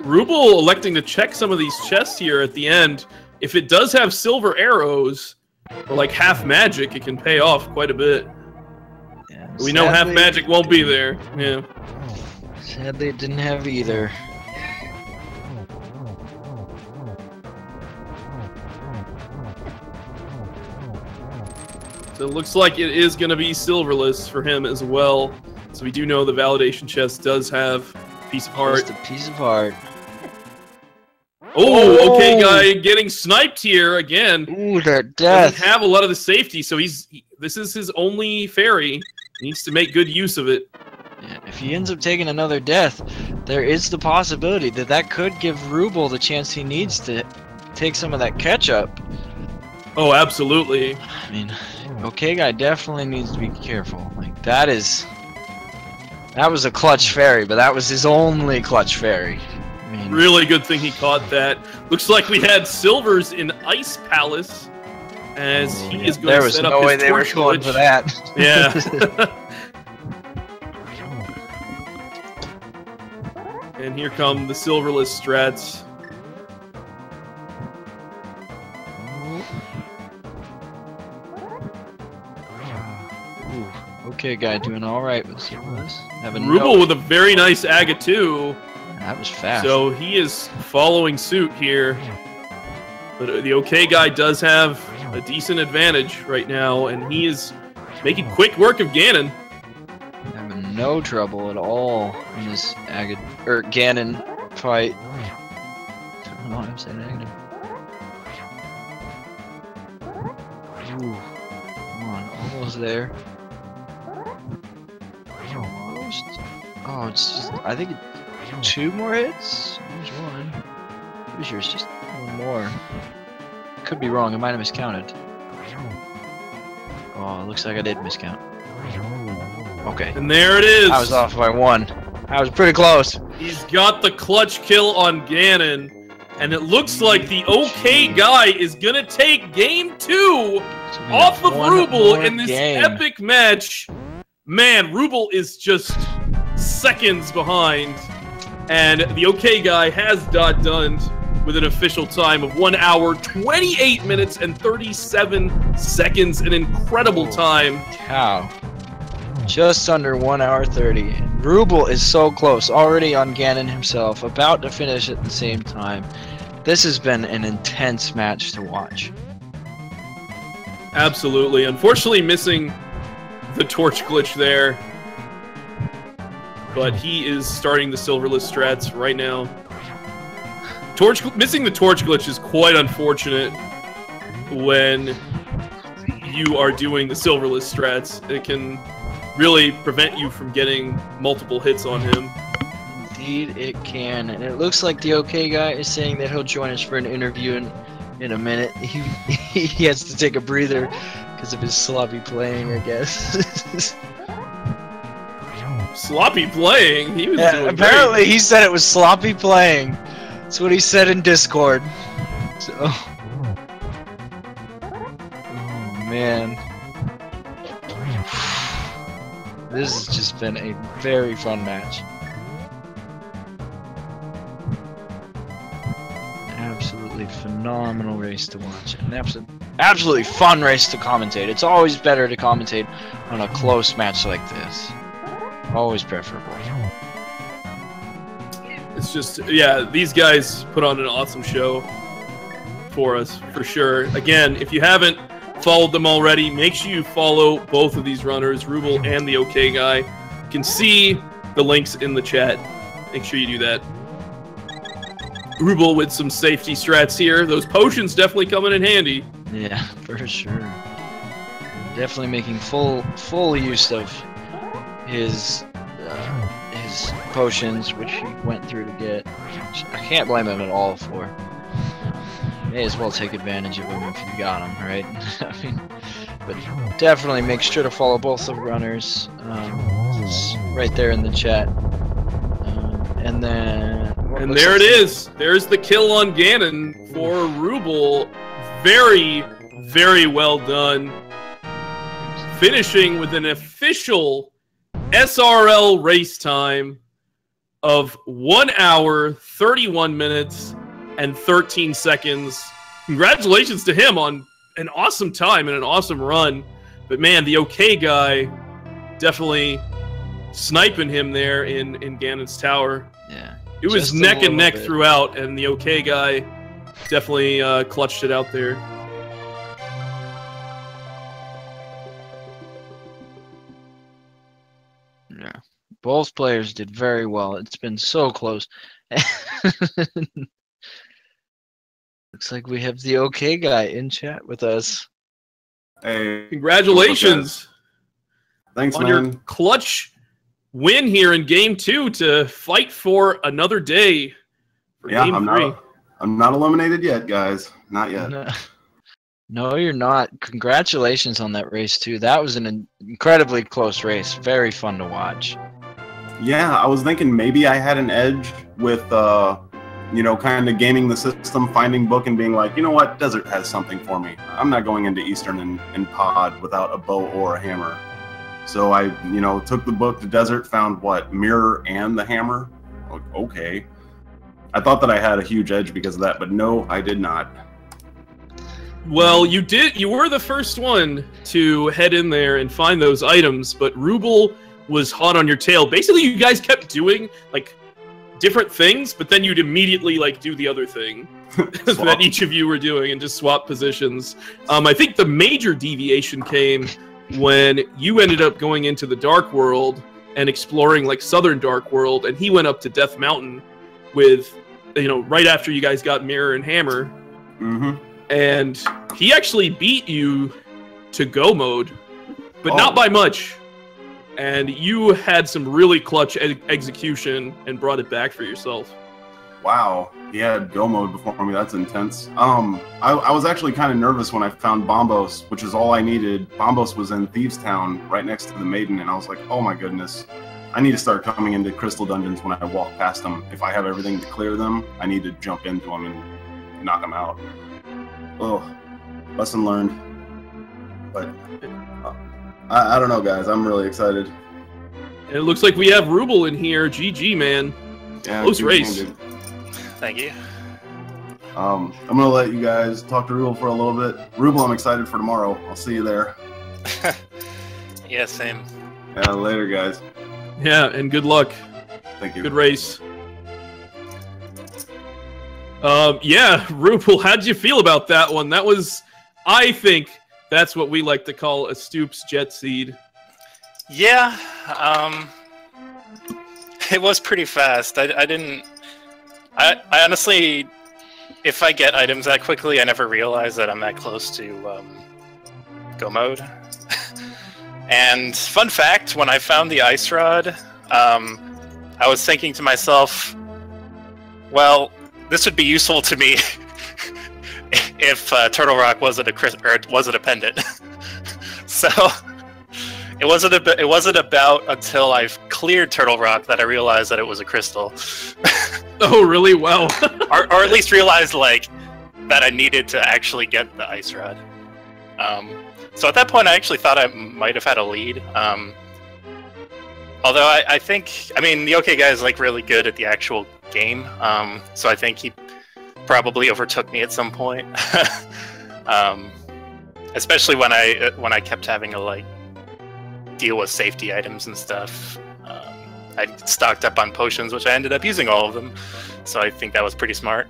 Ruble electing to check some of these chests here at the end. If it does have silver arrows, or like half magic, it can pay off quite a bit. Yeah, we know half magic won't be there. Yeah. Sadly, it didn't have either. So it looks like it is going to be silverless for him as well. So we do know the validation chest does have a piece of heart. Just a piece of heart. Oh, OK guy getting sniped here again. Ooh, that death. Doesn't have a lot of the safety, so this is his only fairy. He needs to make good use of it. Yeah, if he ends up taking another death, there is the possibility that that could give Ruble the chance he needs to take some of that catch-up. Oh, absolutely. I mean, OK guy definitely needs to be careful. Like, that was a clutch fairy, but that was his only clutch fairy. I mean, really good thing he caught that. Looks like we had silvers in Ice Palace, as he is going to set up his torch glitch. For that. Yeah. And here come the silverless strats. Ooh, OK guy doing all right with silverless. Ruble with a very nice Aga 2. That was fast. So he is following suit here. But the OK guy does have a decent advantage right now, and he is making quick work of Ganon. Having no trouble at all in this Ganon fight. I don't know why I'm saying Aghanim. Ooh, come on, almost there. Almost. Oh, it's just, I think it, 2 more hits? There's one. Pretty sure it's just 1 more. Could be wrong, I might have miscounted. Oh, it looks like I did miscount. Okay. And there it is! I was off by 1. I was pretty close. He's got the clutch kill on Ganon, and it looks like the OK guy is gonna take game 2 off of Ruble in this epic match. Man, Ruble is just seconds behind. And the OK guy has done with an official time of 1 hour, 28 minutes, and 37 seconds. An incredible time. Wow. Just under 1 hour 30. Ruble is so close, already on Ganon himself, about to finish at the same time. This has been an intense match to watch. Absolutely. Unfortunately, missing the torch glitch there. But he is starting the silverless strats right now. Missing the torch glitch is quite unfortunate when you are doing the silverless strats. It can really prevent you from getting multiple hits on him. Indeed, it can. And it looks like the OK guy is saying that he'll join us for an interview in a minute. He has to take a breather because of his sloppy playing, I guess. Sloppy playing? He was doing apparently great. He said it was sloppy playing. That's what he said in Discord. So, oh man. This has just been a very fun match. Absolutely phenomenal race to watch. An absolutely fun race to commentate. It's always better to commentate on a close match like this. Always preferable. It's just, yeah, these guys put on an awesome show for us, for sure. Again, if you haven't followed them already, make sure you follow both of these runners, Ruble and the OK Guy. You can see the links in the chat. Make sure you do that. Ruble with some safety strats here. Those potions definitely coming in handy. Yeah, for sure. Definitely making full use of his potions, which he went through to get. I can't blame him at all for. May as well take advantage of him if you got him, right? I mean, but definitely make sure to follow both the runners. It's right there in the chat. And then. And there it is. There's the kill on Ganon for Ruble. Very, very well done. Finishing with an official SRL race time of 1 hour, 31 minutes, and 13 seconds. Congratulations to him on an awesome time and an awesome run. But man, the OK Guy definitely sniping him there in Ganon's tower. Yeah. It was neck and neck throughout, and the OK Guy definitely clutched it out there. Yeah. Both players did very well. It's been so close. Looks like we have the OK Guy in chat with us. Hey, Congratulations. Thanks, on man. your clutch win here in Game 2 to fight for another day for Yeah, Game 3. I'm not eliminated yet, guys. Not yet. No, you're not. Congratulations on that race, too. That was an incredibly close race. Very fun to watch. Yeah, I was thinking maybe I had an edge with, you know, kind of gaming the system, finding book, and being like, you know what, Desert has something for me. I'm not going into Eastern and Pod without a bow or a hammer. So I, you know, took the book to Desert, found what, Mirror and the hammer. Okay. I thought that I had a huge edge because of that, but no, I did not. Well, you did. You were the first one to head in there and find those items, but Ruble was hot on your tail. Basically, you guys kept doing like different things, but then you'd immediately like do the other thing that each of you were doing and just swap positions. I think the major deviation came when you ended up going into the Dark World and exploring like Southern Dark World, and he went up to Death Mountain with, you know, right after you guys got Mirror and Hammer. Mm-hmm. And he actually beat you to go mode, but not by much. And you had some really clutch execution and brought it back for yourself. Wow, he had go mode before me. That's intense. I was actually kind of nervous when I found Bombos, which is all I needed. Bombos was in Thieves Town, right next to the Maiden, and I was like, oh my goodness, I need to start coming into Crystal Dungeons when I walk past them. If I have everything to clear them, I need to jump into them and knock them out. Oh, lesson learned. But I don't know, guys. I'm really excited. And it looks like we have Ruble in here. GG, man. Yeah, close race. Thank you. I'm gonna let you guys talk to Ruble for a little bit. Ruble, I'm excited for tomorrow. I'll see you there. Yeah, same. Yeah, later, guys. Yeah, and good luck. Thank you. Good race. Yeah, Ruble, how'd you feel about that one? That was, I think, that's what we like to call a Stoops jet seed. Yeah, it was pretty fast. I honestly, if I get items that quickly, I never realize that I'm that close to go mode. And fun fact, when I found the ice rod, I was thinking to myself, well, this would be useful to me if Turtle Rock wasn't a pendant. So it wasn't about until I've cleared Turtle Rock that I realized that it was a crystal. Oh, really? Wow. or at least realized like that I needed to actually get the ice rod. So at that point, I actually thought I might have had a lead. Although I think, I mean, the TheOkayGuy is like really good at the actual game, so I think he probably overtook me at some point. Especially when I kept having to like deal with safety items and stuff. I stocked up on potions, which I ended up using all of them, so I think that was pretty smart.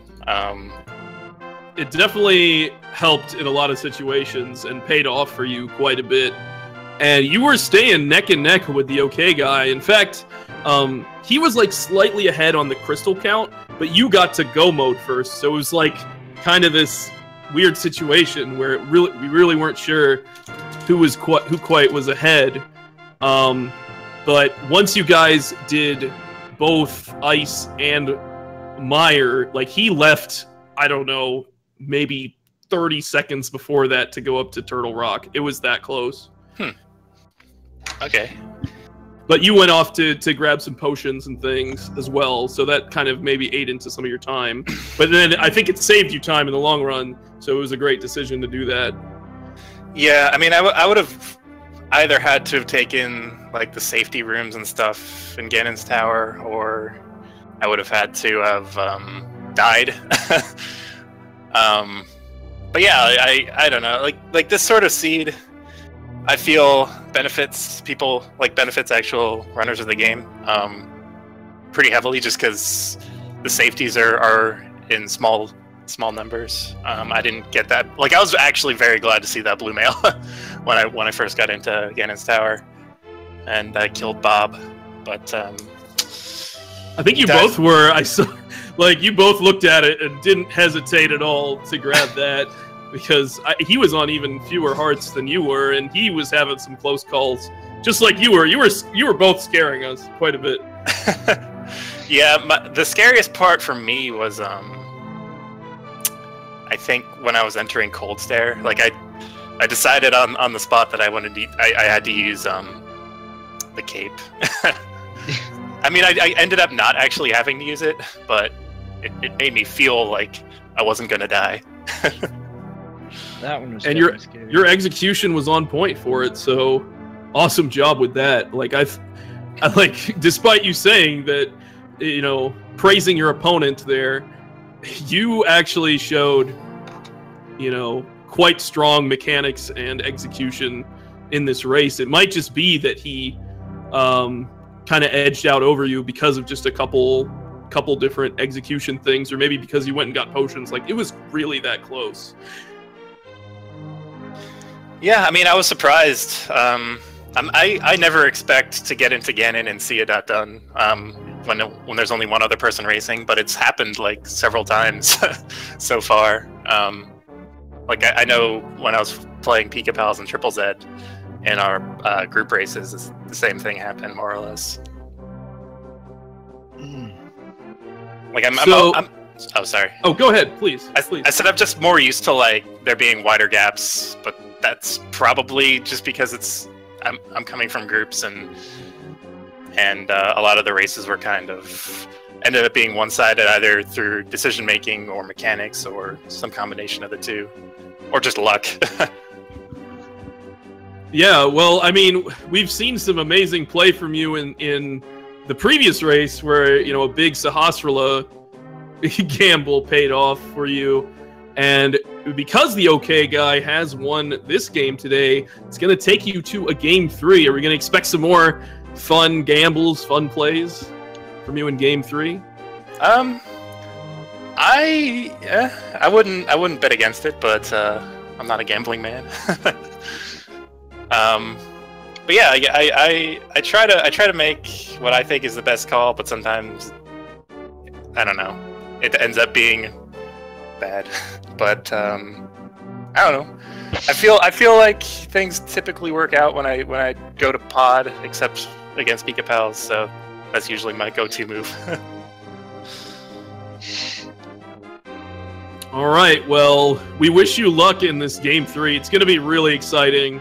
It definitely helped in a lot of situations and paid off for you quite a bit. And you were staying neck and neck with the TheOkayGuy. In fact, he was like slightly ahead on the crystal count, but you got to go mode first. So it was like kind of this weird situation where we really weren't sure who quite was ahead. But once you guys did both ice and mire, like he left, I don't know, maybe 30 seconds before that to go up to Turtle Rock. It was that close. Okay. But you went off to grab some potions and things as well, so that kind of maybe ate into some of your time. But then I think it saved you time in the long run, so it was a great decision to do that. Yeah, I mean, I would have either had to have taken like the safety rooms and stuff in Ganon's Tower, or I would have had to have died. But yeah, I don't know, like this sort of seed, I feel benefits actual runners of the game pretty heavily, just because the safeties are in small numbers. I didn't get that. Like, I was actually very glad to see that blue mail when I first got into Ganon's Tower, and I killed Bob. But I think you both were. I saw, like, you both looked at it and didn't hesitate at all to grab that. Because he was on even fewer hearts than you were, and he was having some close calls, just like you were. You were both scaring us quite a bit. Yeah, the scariest part for me was, I think when I was entering Cold Stare, like I decided on the spot that I had to use the cape. I mean, I ended up not actually having to use it, but it made me feel like I wasn't gonna die. That one was and scary. your execution was on point for it, so awesome job with that. Like I like, despite you saying that, you know, praising your opponent there, you actually showed, you know, quite strong mechanics and execution in this race. It might just be that he kind of edged out over you because of just a couple different execution things, or maybe because you went and got potions. Like, it was really that close. Yeah, I mean, I was surprised. I never expect to get into Ganon and see it not done when there's only one other person racing, but it's happened like several times so far. Like I know when I was playing Pika Pals and Triple Z in our group races, the same thing happened more or less. Like I'm oh, sorry. Oh, go ahead, please. I said I'm just more used to like there being wider gaps, but that's probably just because I'm coming from groups, and a lot of the races were kind of ended up being one-sided, either through decision making or mechanics or some combination of the two, or just luck. Yeah, well, I mean, we've seen some amazing play from you in the previous race where, you know, a big Sahasrara gamble paid off for you. And because the TheOkayGuy has won this game today, it's going to take you to a Game 3. Are we going to expect some more fun gambles, fun plays from you in Game 3? I wouldn't bet against it, but I'm not a gambling man. But yeah, I try to make what I think is the best call, but sometimes I don't know, it ends up being bad. But I don't know. I feel like things typically work out when I go to pod, except against Pika Pals, so that's usually my go-to move. All right, well, we wish you luck in this game 3. It's going to be really exciting.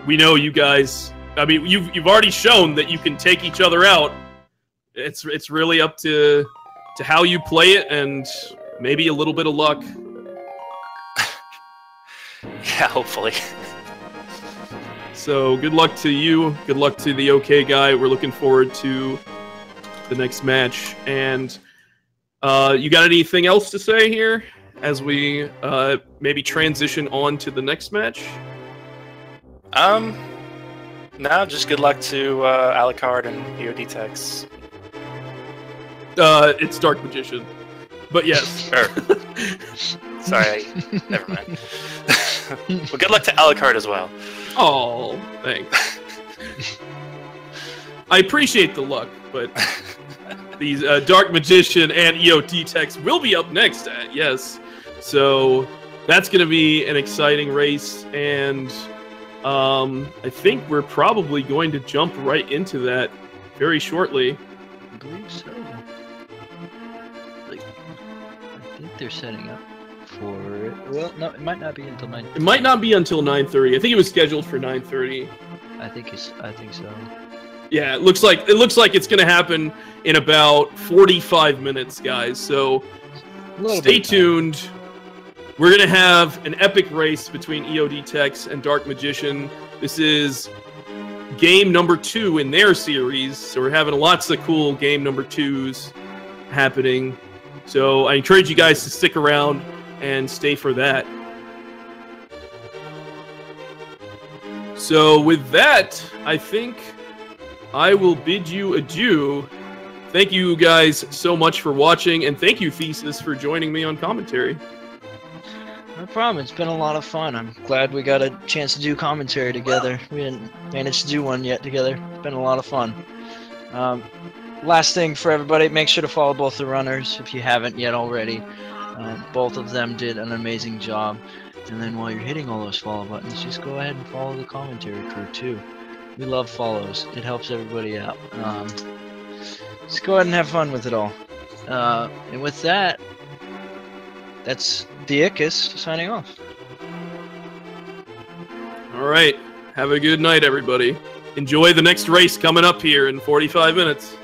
We know you guys. I mean, you've already shown that you can take each other out. It's really up to how you play it and maybe a little bit of luck. Yeah, hopefully. So good luck to you. Good luck to the OK guy. We're looking forward to the next match. And you got anything else to say here as we maybe transition on to the next match? No, just good luck to Alucard and EOD-Tex. It's Dark Magician. But yes. Sure. Sorry, never mind. Well, good luck to Alucard as well. Oh, thanks. I appreciate the luck, but these Dark Magician and EOD-Tex will be up next, yes. So that's going to be an exciting race, and I think we're probably going to jump right into that very shortly. I believe so. Like, I think they're setting up for it. Well, no, it might not be until 9. It might not be until 9:30. I think it was scheduled for 9:30. I think so. Yeah, it looks like it's going to happen in about 45 minutes, guys. So stay tuned. We're going to have an epic race between EOD-Tex and Dark Magician. This is game number 2 in their series, so we're having lots of cool game number 2s happening. So I encourage you guys to stick around and stay for that. So with that, I think I will bid you adieu. Thank you guys so much for watching, and thank you, Thesis, for joining me on commentary. No problem. It's been a lot of fun. I'm glad we got a chance to do commentary together. We didn't manage to do one yet together. It's been a lot of fun. Last thing for everybody, make sure to follow both the runners if you haven't yet already. Both of them did an amazing job. And then while you're hitting all those follow buttons, just go ahead and follow the commentary crew too. We love follows. It helps everybody out. Just go ahead and have fun with it all. And with that, that's TheOkayGuy signing off. All right. Have a good night, everybody. Enjoy the next race coming up here in 45 minutes.